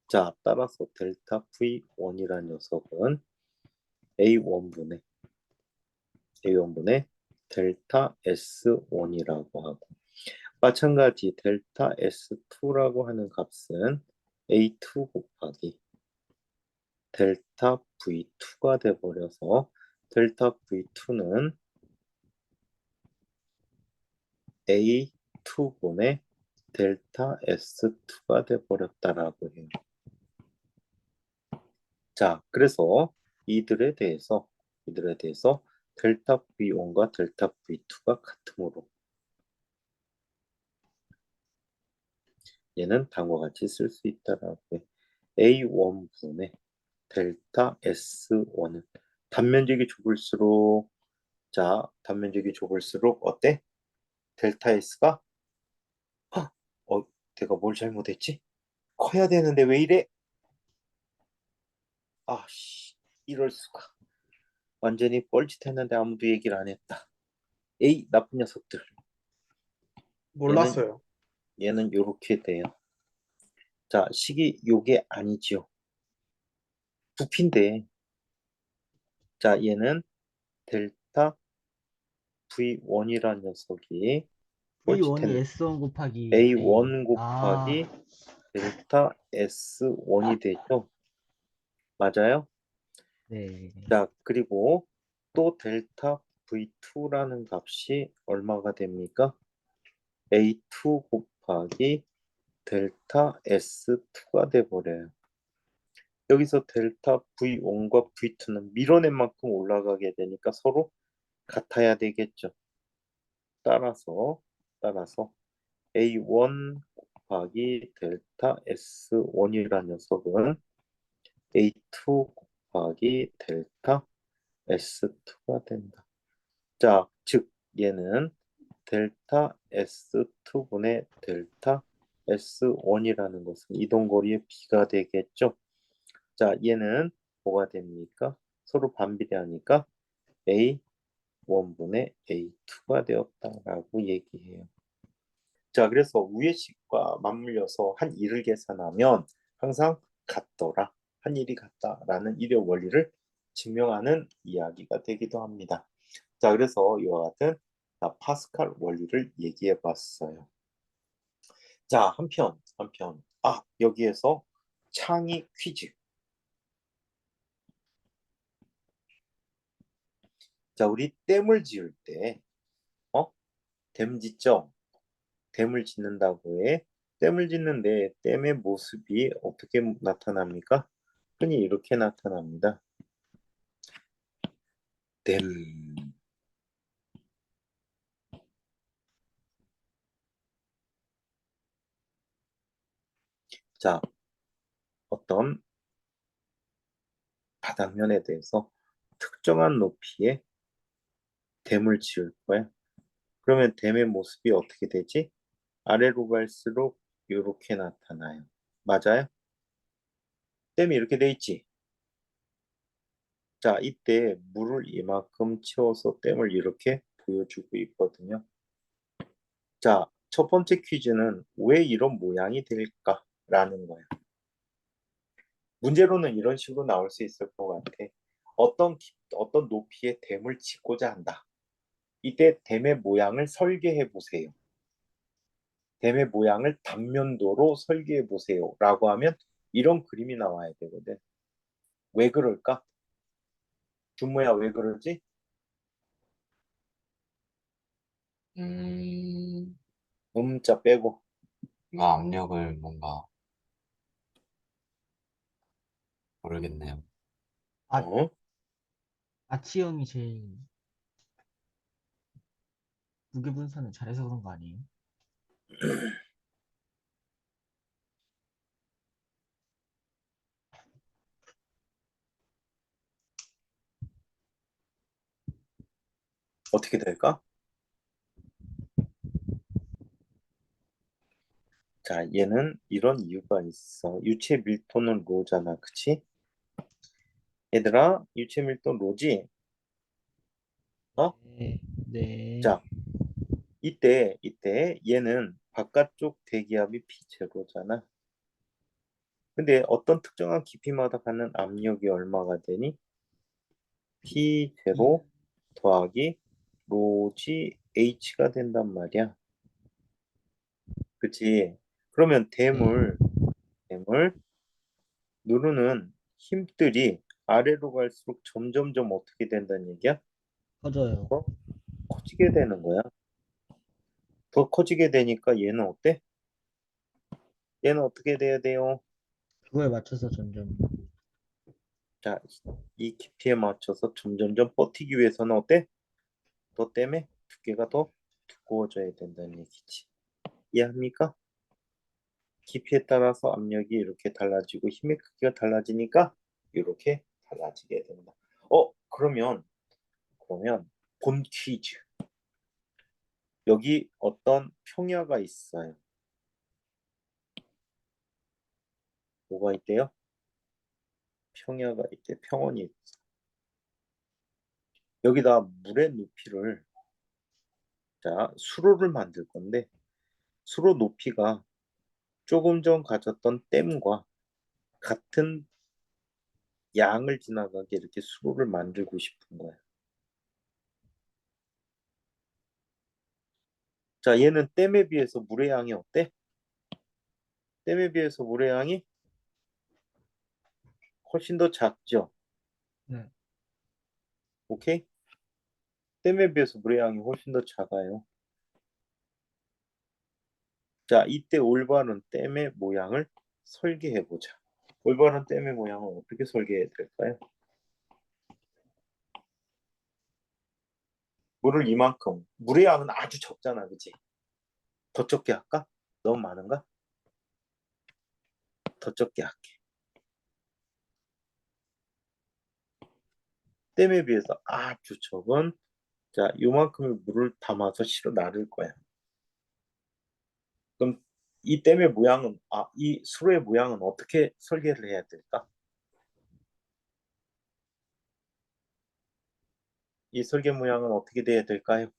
자, 따라서 델타 V1이라는 녀석은 A1분의 델타 S1이라고 하고 마찬가지 델타 S2라고 하는 값은 A2 곱하기 델타 V2가 돼버려서 델타 V2는 A2분의 델타 S2가 돼버렸다라고 해요. 자, 그래서 이들에 대해서 델타 V1과 델타 V2가 같으므로 얘는 다음과 같이 쓸 수 있다라고 해. A1분의 델타 S1은 단면적이 좁을수록 자, 단면적이 좁을수록 어때? 델타 S가 내가 뭘 잘못했지? 커야 되는데 왜 이래? 아씨, 이럴 수가. 완전히 뻘짓했는데 아무도 얘기를 안 했다. 에이, 나쁜 녀석들. 몰랐어요. 얘는 요렇게 돼요. 자, 식이 요게 아니지요. 부피인데. 자, 얘는 델타 V1이라는 녀석이 V1이 뻘짓했네. S1 곱하기 A1 아, 곱하기 델타 S1이 되죠. 맞아요? 네. 자, 그리고 또 델타 V2라는 값이 얼마가 됩니까? A2 곱하기 델타 S2가 돼버려요. 여기서 델타 V1과 V2는 밀어낸 만큼 올라가게 되니까 서로 같아야 되겠죠. 따라서 A1 곱하기 델타 S1이라는 녀석은 A2 곱하기 델타 S2가 된다. 자, 즉 얘는 델타 S2분의 델타 S1이라는 것은 이동거리의 비가 되겠죠. 자, 얘는 뭐가 됩니까? 서로 반비례하니까 A1분의 A2가 되었다라고 얘기해요. 자, 그래서 위의 식과 맞물려서 한 일을 계산하면 항상 같더라. 한 일이 같다라는 일의 원리를 증명하는 이야기가 되기도 합니다. 자, 그래서 이와 같은 파스칼 원리를 얘기해 봤어요. 자, 한편. 여기에서 창의 퀴즈. 자, 우리 댐을 지을 때, 댐 짓죠? 댐을 짓는다고 해. 댐을 짓는데 댐의 모습이 어떻게 나타납니까? 흔히 이렇게 나타납니다. 댐. 자, 어떤 바닥면에 대해서 특정한 높이의 댐을 지을 거야. 그러면 댐의 모습이 어떻게 되지? 아래로 갈수록 이렇게 나타나요. 맞아요? 댐이 이렇게 돼 있지? 자, 이때 물을 이만큼 채워서 댐을 이렇게 보여주고 있거든요. 자, 첫 번째 퀴즈는 왜 이런 모양이 될까라는 거야. 문제로는 이런 식으로 나올 수 있을 것 같아. 어떤 높이의 댐을 짓고자 한다. 이때 댐의 모양을 설계해 보세요. 댐의 모양을 단면도로 설계해 보세요. 라고 하면 이런 그림이 나와야 되거든. 왜 그럴까? 준모야, 왜 그러지? 음, 자 빼고. 이거 압력을 뭔가 모르겠네요. 아, 어? 아치형이 제일 무게 분산을 잘해서 그런 거 아니에요? 어떻게 될까? 자, 얘는 이런 이유가 있어. 유체 밀도는 로잖아. 그치? 얘들아, 유체 밀도 로지? 어? 네, 네. 자, 이때 얘는 바깥쪽 대기압이 P0잖아. 근데 어떤 특정한 깊이마다 갖는 압력이 얼마가 되니? P0 더하기 로지 H가 된단 말이야. 그치? 그러면 댐을 누르는 힘들이 아래로 갈수록 점점점 어떻게 된다는 얘기야? 커져요. 더 커지게 되는 거야. 더 커지게 되니까 얘는 어때? 얘는 어떻게 돼야 돼요? 그거에 맞춰서 점점 자, 이 깊이에 맞춰서 점점점 버티기 위해서는 어때? 너 때문에 두께가 더 두꺼워져야 된다는 얘기지. 이해합니까? 깊이에 따라서 압력이 이렇게 달라지고 힘의 크기가 달라지니까 이렇게 달라지게 된다. 그러면 본 퀴즈. 여기 어떤 평야가 있어요. 뭐가 있대요? 평야가 있대. 평원이 있어. 여기다 물의 높이를 자, 수로를 만들 건데 수로 높이가 조금 전 가졌던 댐과 같은 양을 지나가게 이렇게 수로를 만들고 싶은 거야. 자, 얘는 댐에 비해서 물의 양이 어때? 댐에 비해서 물의 양이 훨씬 더 작죠. 네. 오케이? 댐에 비해서 물의 양이 훨씬 더 작아요. 자, 이때 올바른 댐의 모양을 설계해 보자. 올바른 댐의 모양을 어떻게 설계해야 될까요? 물을 이만큼. 물의 양은 아주 적잖아, 그치? 더 적게 할까? 너무 많은가? 더 적게 할게. 댐에 비해서 아주 적은 자, 요만큼의 물을 담아서 실어 나를 거야. 그럼 이 댐의 모양은 이 수로의 모양은 어떻게 설계를 해야 될까? 이 설계 모양은 어떻게 돼야 될까요?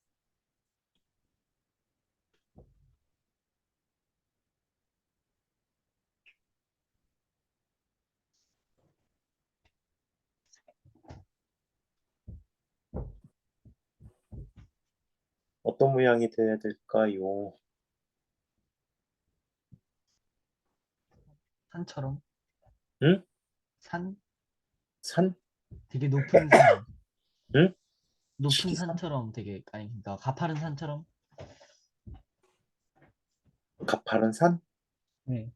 어떤 모양이 돼야 될까요? 산처럼 응? 산 산? 되게 높은 산 응? 높은 시기산? 산처럼 되게 아니 그러니까 가파른 산처럼 가파른 산? 네.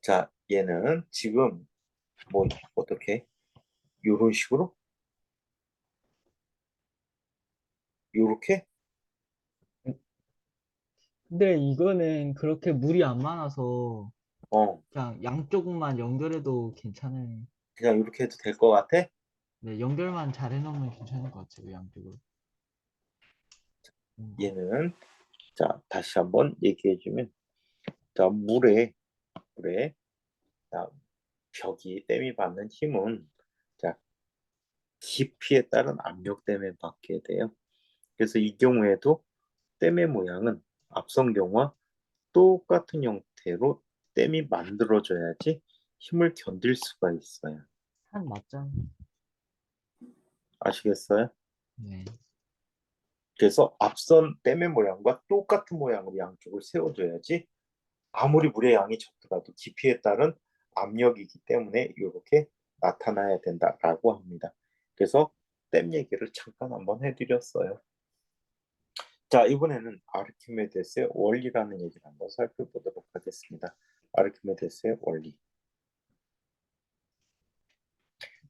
자, 얘는 지금 뭐 어떻게? 요런 식으로? 요렇게? 근데 이거는 그렇게 물이 안 많아서 어, 그냥 양쪽만 연결해도 괜찮은. 그냥 이렇게 해도 될 것 같아? 네, 연결만 잘 해놓으면 괜찮을 것 같아요, 양쪽으로. 얘는 자, 다시 한번 얘기해주면 자, 물에 자, 벽이 댐이 받는 힘은 자, 깊이에 따른 압력 때문에 받게 돼요. 그래서 이 경우에도 댐의 모양은 앞선 경우와 똑같은 형태로 댐이 만들어져야지 힘을 견딜 수가 있어요. 한 맞죠? 아시겠어요? 네. 그래서 앞선 댐의 모양과 똑같은 모양으로 양쪽을 세워줘야지 아무리 물의 양이 적더라도 깊이에 따른 압력이기 때문에 이렇게 나타나야 된다라고 합니다. 그래서 댐 얘기를 잠깐 한번 해드렸어요. 자, 이번에는 아르키메데스의 원리라는 얘기를 한번 살펴보도록 하겠습니다. 아르키메데스의 원리.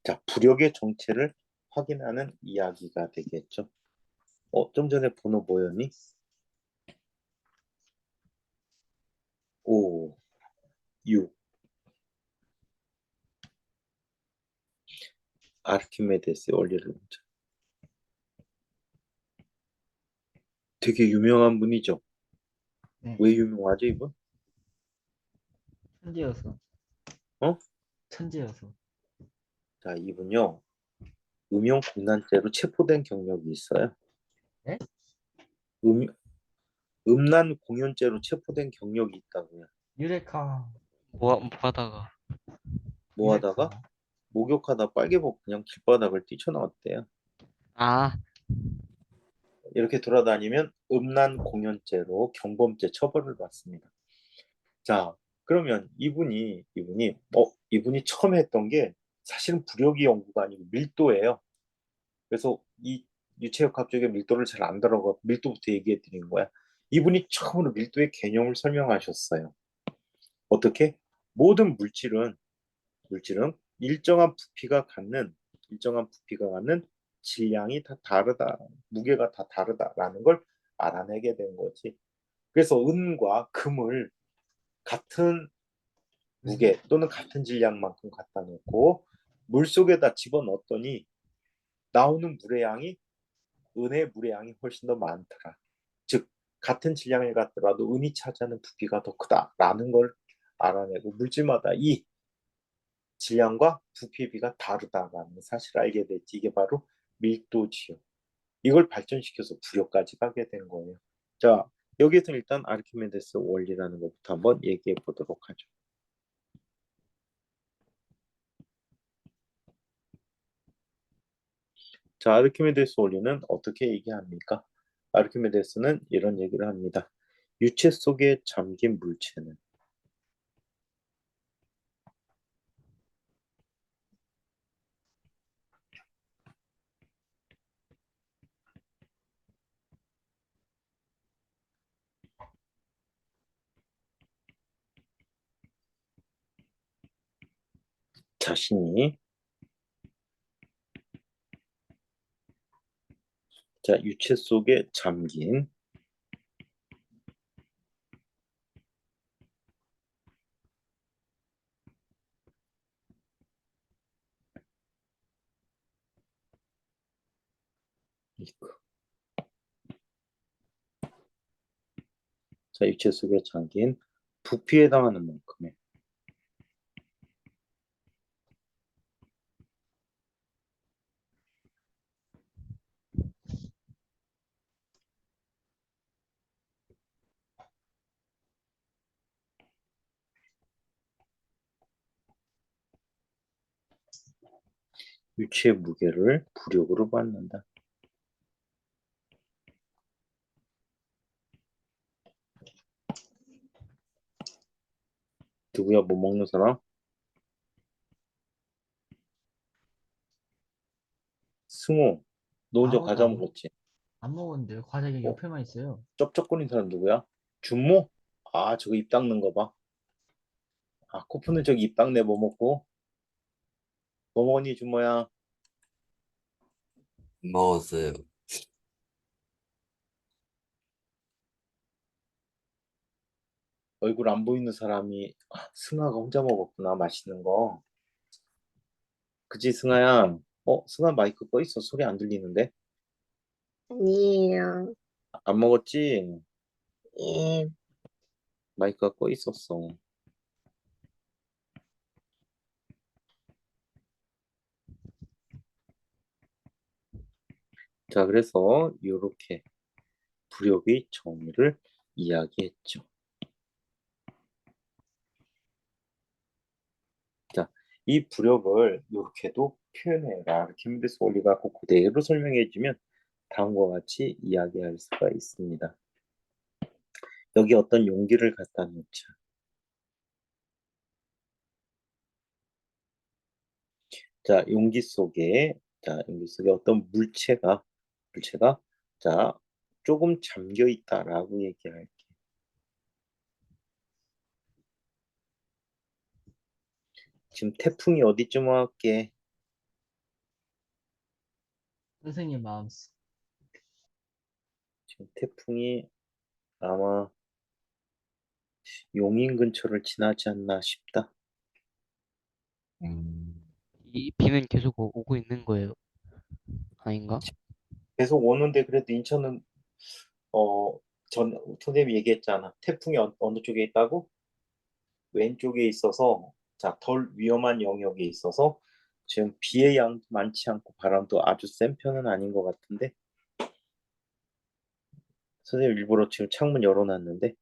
자, 부력의 정체를 확인하는 이야기가 되겠죠. 좀 전에 번호 뭐였니? 5, 6. 아르키메데스의 원리를 보자. 되게 유명한 분이죠. 네. 왜 유명하죠, 이분? 천재여서. 어? 천재여서. 자, 이분요. 음용공난죄로 체포된 경력이 있어요. 네? 음, 음란공연죄로 체포된 경력이 있다고요. 유레카. 뭐 하다가. 뭐 하다가 유레카. 목욕하다 빨개벗고 그냥 길바닥을 뛰쳐나왔대요. 아, 이렇게 돌아다니면 음란공연죄로 경범죄 처벌을 받습니다. 자, 그러면 이분이 처음에 했던 게 사실은 부력이 연구가 아니고 밀도예요. 그래서 이 유체역 쪽의 밀도를 잘 안 들어가 밀도부터 얘기해 드리는 거야. 이분이 처음으로 밀도의 개념을 설명하셨어요. 어떻게? 모든 물질은 일정한 부피가 갖는 질량이 다 다르다, 무게가 다 다르다라는 걸 알아내게 된 거지. 그래서 은과 금을 같은 무게 또는 같은 질량만큼 갖다 놓고 물 속에다 집어넣었더니 나오는 물의 양이 은의 물의 양이 훨씬 더 많더라. 즉 같은 질량을 갖더라도 은이 차지하는 부피가 더 크다라는 걸 알아내고 물질마다 이 질량과 부피비가 다르다라는 사실을 알게 됐지. 이게 바로 밀도지요. 이걸 발전시켜서 부력까지 가게 된 거예요. 자, 여기에서 일단 아르키메데스 원리라는 것부터 한번 얘기해 보도록 하죠. 자, 아르키메데스 원리는 어떻게 얘기합니까? 아르키메데스는 이런 얘기를 합니다. 유체 속에 잠긴 물체는 자신이 자, 유체 속에 잠긴 자, 유체 속에 잠긴 부피에 해당하는 만큼의 유체의 무게를 부력으로 받는다. 누구야, 뭐 먹는 사람? 승호, 너 혼자 과자 아무도 먹었지? 안 먹었는데 과자 여기 어? 옆에만 있어요. 쩝쩝거리는 사람 누구야? 준모? 아, 저거 입 닦는 거 봐. 아, 코프는 저기 입 닦네 뭐 먹고. 뭐 먹니, 준모야? 먹었어요. 얼굴 안 보이는 사람이 승아가 혼자 먹었구나, 맛있는 거. 그치, 승아야? 승아 마이크 꺼 있어. 소리 안 들리는데? 아니에요. 안 먹었지? 예, 마이크가 꺼 있었어. 자, 그래서 이렇게 부력의 정의를 이야기했죠. 자, 이 부력을 이렇게도 표현해라. 이렇게 힘들서 올리가고 그대로 설명해주면 다음과 같이 이야기할 수가 있습니다. 여기 어떤 용기를 갖다 놓자. 자, 용기 속에 어떤 물체가, 자, 조금 잠겨 있다라고 얘기할게. 지금 태풍이 어디쯤 왔게? 선생님 마음속. 지금 태풍이 아마 용인 근처를 지나지 않나 싶다. 음, 이 비는 계속 오고 있는 거예요. 아닌가? 계속 오는데 그래도 인천은 어, 선생님이 얘기했잖아. 태풍이 어느 쪽에 있다고? 왼쪽에 있어서 자, 덜 위험한 영역에 있어서 지금 비의 양도 많지 않고 바람도 아주 센 편은 아닌 것 같은데 선생님 일부러 지금 창문 열어놨는데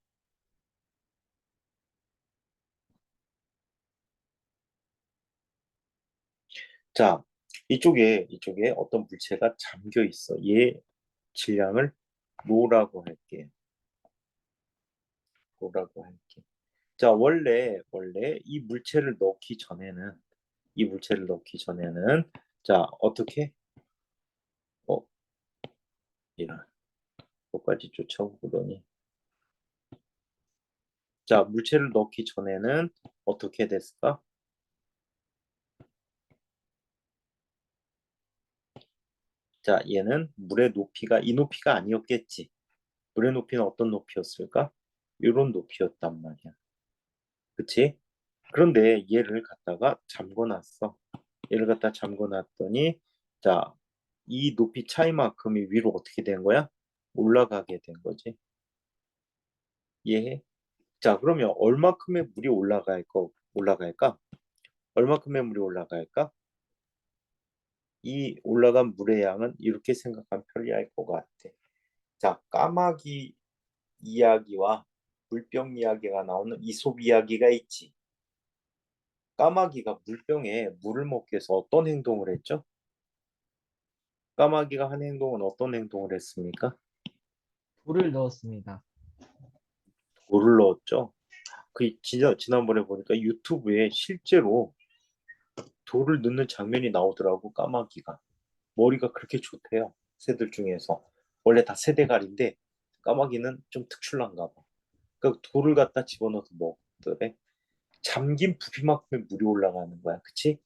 자, 이쪽에 어떤 물체가 잠겨 있어. 얘 질량을 로라고 할게. 로라고 할게. 자, 원래 이 물체를 넣기 전에는 자, 어떻게? 어, 이런 것까지 쫓아오고 그러니. 자, 물체를 넣기 전에는 어떻게 됐을까? 자, 얘는 물의 높이가 이 높이가 아니었겠지. 물의 높이는 어떤 높이였을까? 이런 높이였단 말이야. 그치? 그런데 얘를 갖다 잠궈놨더니 자, 이 높이 차이만큼이 위로 어떻게 된 거야? 올라가게 된 거지. 이해해? 자, 그러면 얼마큼의 물이 올라갈까? 얼마큼의 물이 올라갈까? 이 올라간 물의 양은 이렇게 생각하면 편리할 것 같아. 자, 까마귀 이야기와 물병 이야기가 나오는 이솝 이야기가 있지. 까마귀가 물병에 물을 먹기 위해서 어떤 행동을 했죠? 까마귀가 한 행동은 어떤 행동을 했습니까? 불을 넣었습니다. 돌을 넣었죠. 지난번에 보니까 유튜브에 실제로 돌을 넣는 장면이 나오더라고, 까마귀가. 머리가 그렇게 좋대요, 새들 중에서. 원래 다 새대가리인데 까마귀는 좀 특출난가 봐. 그 돌을 갖다 집어넣어서 먹더래. 잠긴 부피만큼의 물이 올라가는 거야. 그치?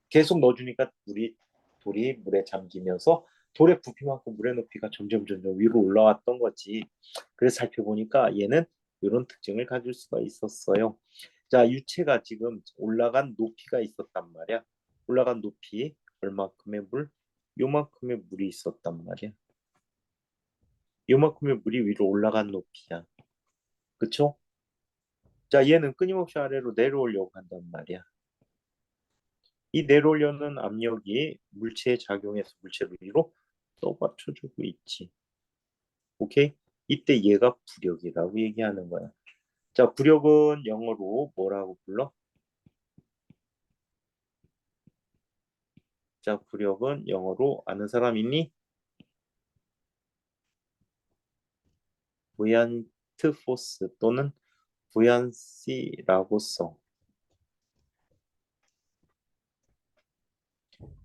계속 넣어주니까 돌이 물에 잠기면서 돌의 부피만큼 물의 높이가 점점 위로 올라왔던 거지. 그래서 살펴보니까 얘는 이런 특징을 가질 수가 있었어요. 자, 유체가 지금 올라간 높이가 있었단 말이야. 올라간 높이 얼마큼의 물? 요만큼의 물이 있었단 말이야. 요만큼의 물이 위로 올라간 높이야. 그쵸? 자, 얘는 끊임없이 아래로 내려오려고 한단 말이야. 이 내려오려는 압력이 물체에 작용해서 물체를 위로 떠받쳐주고 있지. 오케이? 이때 얘가 부력이라고 얘기하는 거야. 자, 부력은 영어로 뭐라고 불러? 자, 부력은 영어로 아는 사람 있니? 부얀트 포스 또는 부얀시라고 써.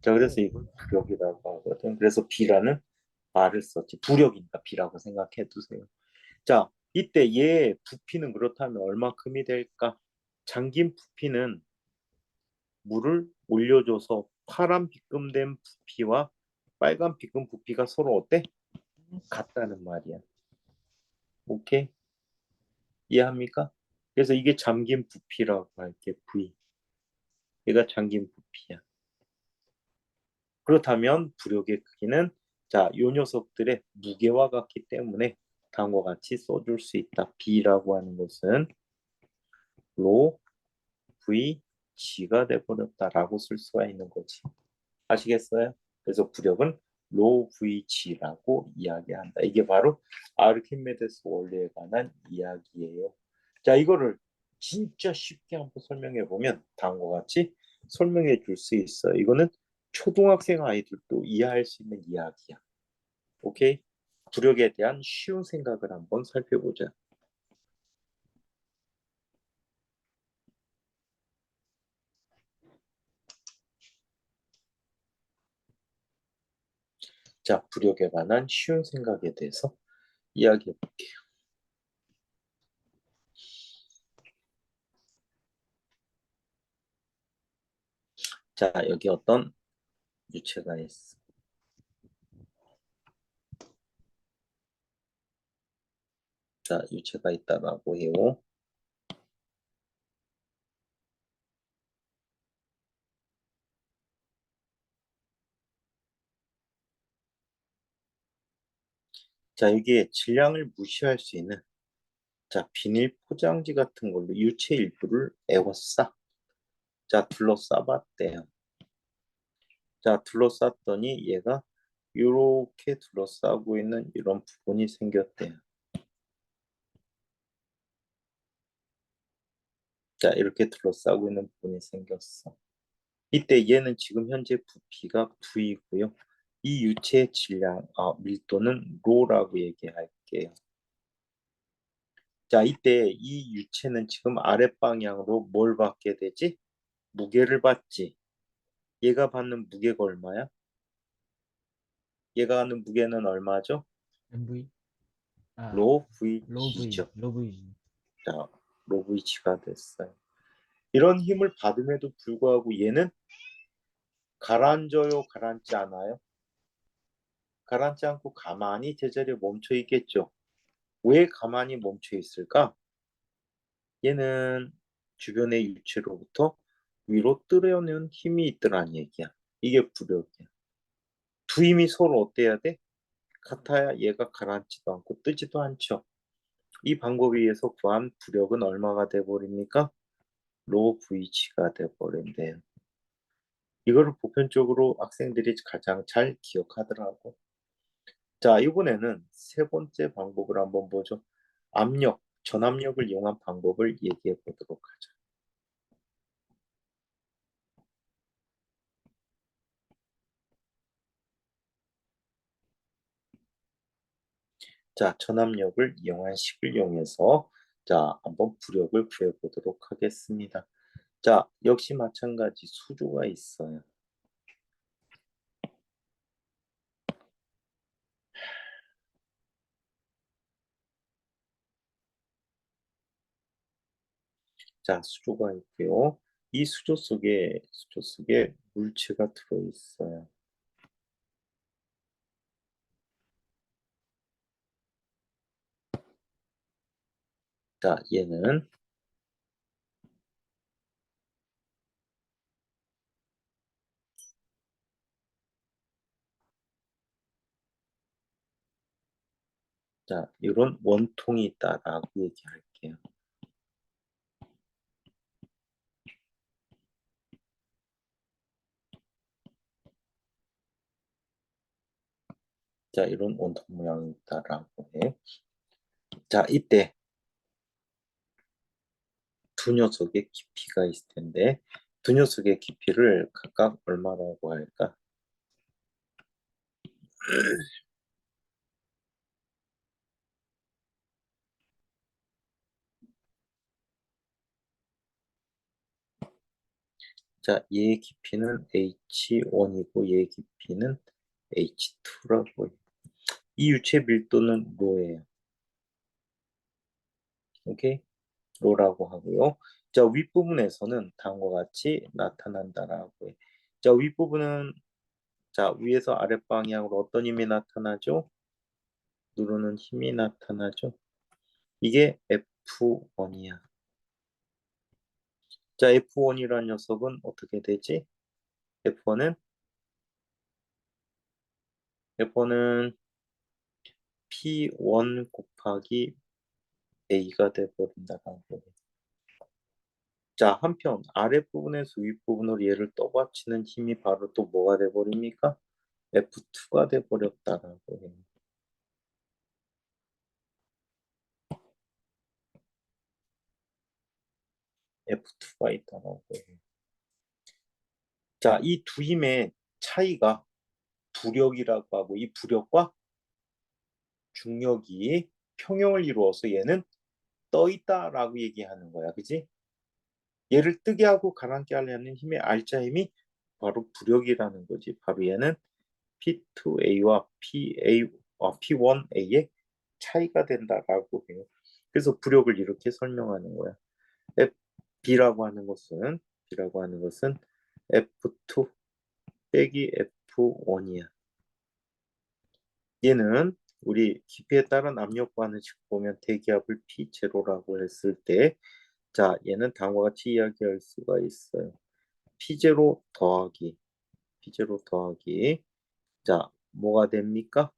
자, 그래서 이걸 부력이라고 하거든. 그래서 B라는 R을 썼지. 부력이니까 B라고 생각해 두세요. 자, 이때 얘 부피는 그렇다면 얼마큼이 될까? 잠긴 부피는 물을 올려줘서 파란 빗금된 부피와 빨간 빗금 부피가 서로 어때? 같다는 말이야. 오케이? 이해합니까? 그래서 이게 잠긴 부피라고 할게. V. 얘가 잠긴 부피야. 그렇다면 부력의 크기는 자, 요 녀석들의 무게와 같기 때문에 다음과 같이 써줄 수 있다. B라고 하는 것은 로 V G가 돼버렸다라고 쓸 수가 있는 거지. 아시겠어요? 그래서 부력은 로 VG라고 이야기한다. 이게 바로 아르키메데스 원리에 관한 이야기예요. 자, 이거를 진짜 쉽게 한번 설명해 보면 다음과 같이 설명해 줄 수 있어요. 이거는 초등학생 아이들도 이해할 수 있는 이야기야. 오케이? 부력에 대한 쉬운 생각을 한번 살펴보자. 자, 부력에 관한 쉬운 생각에 대해서 이야기해 볼게요. 자, 여기 어떤 유체가 있어. 자, 유체가 있다라고 해요. 자, 여기에 질량을 무시할 수 있는 자, 비닐 포장지 같은 걸로 유체 일부를 에워싸. 자, 둘러싸봤대요. 자, 둘러쌌더니 얘가 이렇게 둘러싸고 있는 이런 부분이 생겼대요. 자, 이렇게 둘러싸고 있는 부분이 생겼어. 이때 얘는 지금 현재 부피가 V고요. 이 유체의 질량, 밀도는 로라고 얘기할게요. 자, 이때 이 유체는 지금 아랫방향으로 뭘 받게 되지? 무게를 받지. 얘가 받는 무게가 얼마야? 얘가 하는 무게는 얼마죠? MV? 아, 로 로우 V, VG죠. 로우 V. 자, 로 VG가 됐어요. 이런 힘을 받음에도 불구하고 얘는 가라앉아요, 가라앉지 않아요? 가라앉지 않고 가만히 제자리에 멈춰 있겠죠. 왜 가만히 멈춰 있을까? 얘는 주변의 유체로부터 위로 끌어오는 힘이 있더란 얘기야. 이게 부력이야. 두 힘이 서로 어때야 돼? 같아야 얘가 가라앉지도 않고 뜨지도 않죠. 이 방법에 의해서 구한 부력은 얼마가 돼버립니까? 로 VG가 돼버린대요. 이거를 보편적으로 학생들이 가장 잘 기억하더라고. 자, 이번에는 세 번째 방법을 한번 보죠. 압력, 전압력을 이용한 방법을 얘기해 보도록 하죠. 자, 전압력을 이용한 식을 이용해서 자, 한번 부력을 구해 보도록 하겠습니다. 자, 역시 마찬가지 수조가 있어요. 자, 수조가 있고요. 이 수조 속에 물체가 들어 있어요. 자, 얘는 자, 이런 원통이 있다라고 얘기할게요. 자, 이런 원통 모양이 있다라고 해. 자, 이때 두 녀석의 깊이가 있을 텐데 두 녀석의 깊이를 각각 얼마라고 할까? 자, 얘의 깊이는 H1이고 얘의 깊이는 H2라고 해. 이 유체 밀도는 로예요. 오케이? 로라고 하고요. 자, 윗부분에서는 다음과 같이 나타난다라고 해. 자, 윗부분은 자, 위에서 아랫방향으로 어떤 힘이 나타나죠? 누르는 힘이 나타나죠. 이게 F1이야. 자, F1이라는 녀석은 어떻게 되지? F1은 P1 곱하기 A가 돼버린다라고 해. 자, 한편 아랫부분에서 윗부분으로 얘를 떠받치는 힘이 바로 또 뭐가 돼버립니까? F2가 돼버렸다라고 해. F2가 있다라고 해. 자, 이 두 힘의 차이가 부력이라고 하고 이 부력과 중력이 평형을 이루어서 얘는 떠 있다라고 얘기하는 거야. 그지? 얘를 뜨게 하고 가라앉게 하려는 힘의 알짜 힘이 바로 부력이라는 거지. 바로 얘는 P2A와 P1A의 차이가 된다라고 해요. 그래서 부력을 이렇게 설명하는 거야. B라고 하는 것은 F2 빼기 F1이야. 얘는 우리 깊이에 따른 압력 반응식 보면 대기압을 P0라고 했을 때, 자, 얘는 다음과 같이 이야기할 수가 있어요. P0 더하기, 자, 뭐가 됩니까?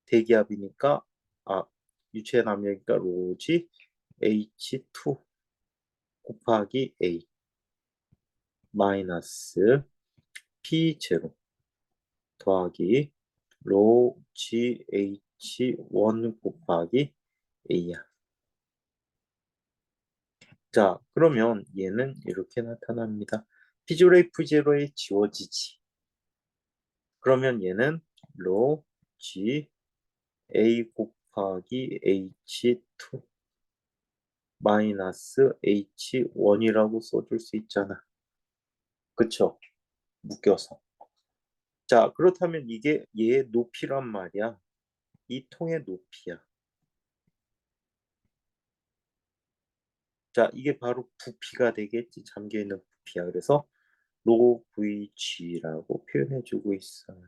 대기압이니까, 유체의 압력이니까 로지 H2 곱하기 A 마이너스 P0 더하기 로 GH1 곱하기 A야. 자, 그러면 얘는 이렇게 나타납니다. P0의 F0에 지워지지. 그러면 얘는 로 G A 곱하기 H2 마이너스 H1이라고 써줄 수 있잖아. 그쵸? 묶여서. 자, 그렇다면 이게 얘의 높이란 말이야. 이 통의 높이야. 자, 이게 바로 부피가 되겠지. 잠겨있는 부피야. 그래서 로 VG라고 표현해주고 있어요.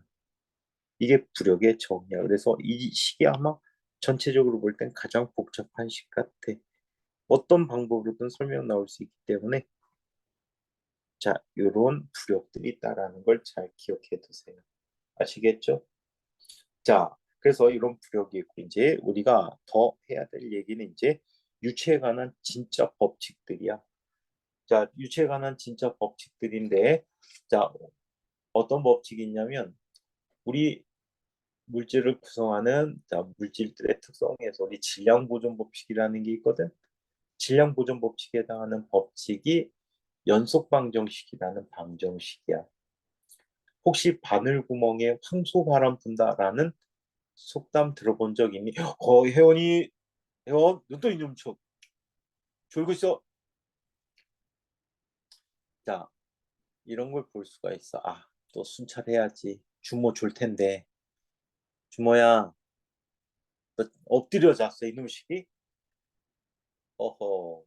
이게 부력의 정의야. 그래서 이 식이 아마 전체적으로 볼 땐 가장 복잡한 식 같아. 어떤 방법으로든 설명 나올 수 있기 때문에 자, 요런 부력들이 있다라는 걸 잘 기억해 두세요. 아시겠죠? 자, 그래서 이런 부력이 있고 이제 우리가 더 해야 될 얘기는 이제 유체에 관한 진짜 법칙들이야. 자, 유체에 관한 진짜 법칙들인데 자, 어떤 법칙이 있냐면 우리 물질을 구성하는 자, 물질들의 특성에서 우리 질량 보존 법칙이라는 게 있거든. 질량 보존 법칙에 해당하는 법칙이 연속 방정식이라는 방정식이야. 혹시 바늘구멍에 황소바람 분다라는 속담 들어본 적 있니? 혜원, 눈덩이 좀 쳐. 졸고 있어. 자, 이런 걸 볼 수가 있어. 또 순찰해야지. 주모 졸 텐데. 주모야, 너 엎드려 잤어, 이놈 시기? 어허.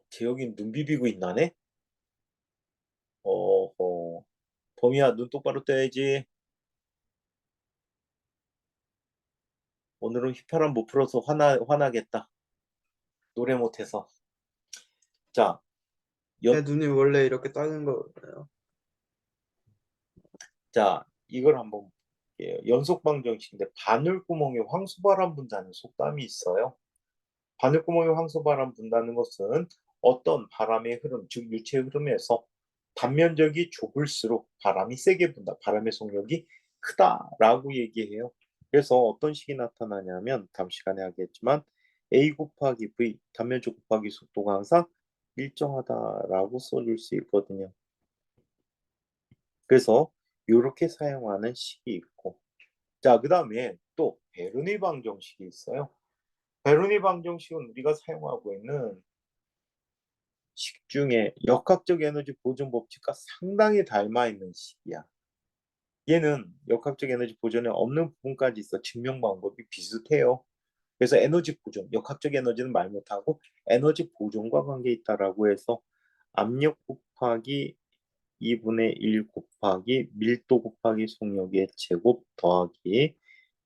재혁이 눈 비비고 있나네? 어허. 범이야, 눈 똑바로 떠야지. 오늘은 휘파람 못 풀어서 화나겠다. 노래 못해서. 자, 제 연, 눈이 원래 이렇게 작은 거예요. 자, 이걸 한번 볼게요. 연속 방정식인데 바늘구멍에 황소바람 분다는 속담이 있어요. 바늘구멍에 황소바람 분다는 것은 어떤 바람의 흐름, 즉 유체의 흐름에서 단면적이 좁을수록 바람이 세게 분다. 바람의 속력이 크다라고 얘기해요. 그래서 어떤 식이 나타나냐면 다음 시간에 하겠지만 A 곱하기 V, 단면적 곱하기 속도가 항상 일정하다라고 써줄 수 있거든요. 그래서 이렇게 사용하는 식이 있고 자, 그 다음에 또 베르니 방정식이 있어요. 베르니 방정식은 우리가 사용하고 있는 식 중에 역학적 에너지 보존 법칙과 상당히 닮아 있는 식이야. 얘는 역학적 에너지 보존에 없는 부분까지 있어. 증명 방법이 비슷해요. 그래서 에너지 보존, 역학적 에너지는 말 못하고 에너지 보존과 관계 있다라고 해서 압력 곱하기 2분의 1 곱하기 밀도 곱하기 속력의 제곱 더하기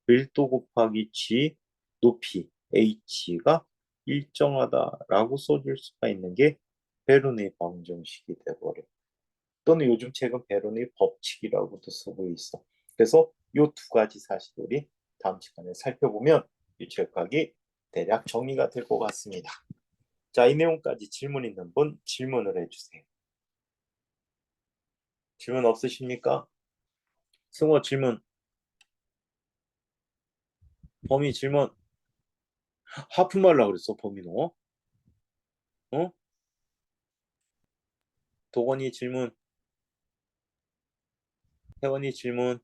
밀도 곱하기 g 높이 h가 일정하다라고 써줄 수가 있는 게 베르누이 방정식이 돼버려. 또는 요즘 최근 베르누이 법칙이라고도 쓰고 있어. 그래서 이 두 가지 사실을 우리 다음 시간에 살펴보면 유체역학이 대략 정리가 될 것 같습니다. 자, 이 내용까지 질문 있는 분 질문을 해주세요. 질문 없으십니까? 승호 질문. 범위 질문. 하품하려고 그랬어, 범위 너? 어? 도건이 질문. 혜원이 질문.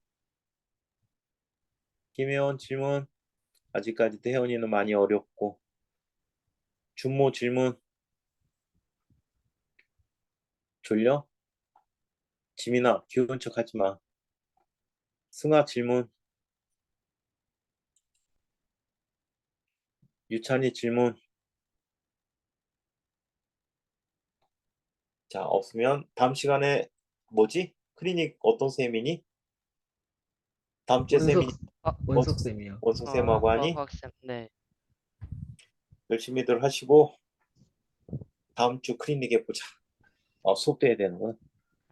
김혜원 질문. 아직까지도 혜원이는 많이 어렵고. 준모 질문. 졸려? 지민아, 귀여운 척 하지 마. 승아 질문. 유찬이 질문. 자, 없으면 다음 시간에 뭐지? 클리닉 어떤 쌤이니? 다음 주에 쌤이 원석 쌤이요. 원석 쌤하고 하니? 수학학생, 네. 열심히들 하시고 다음 주 클리닉에 보자. 수업도 해야 되는구나.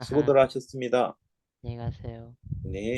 수고들 하셨습니다. 안녕히 가세요. 네.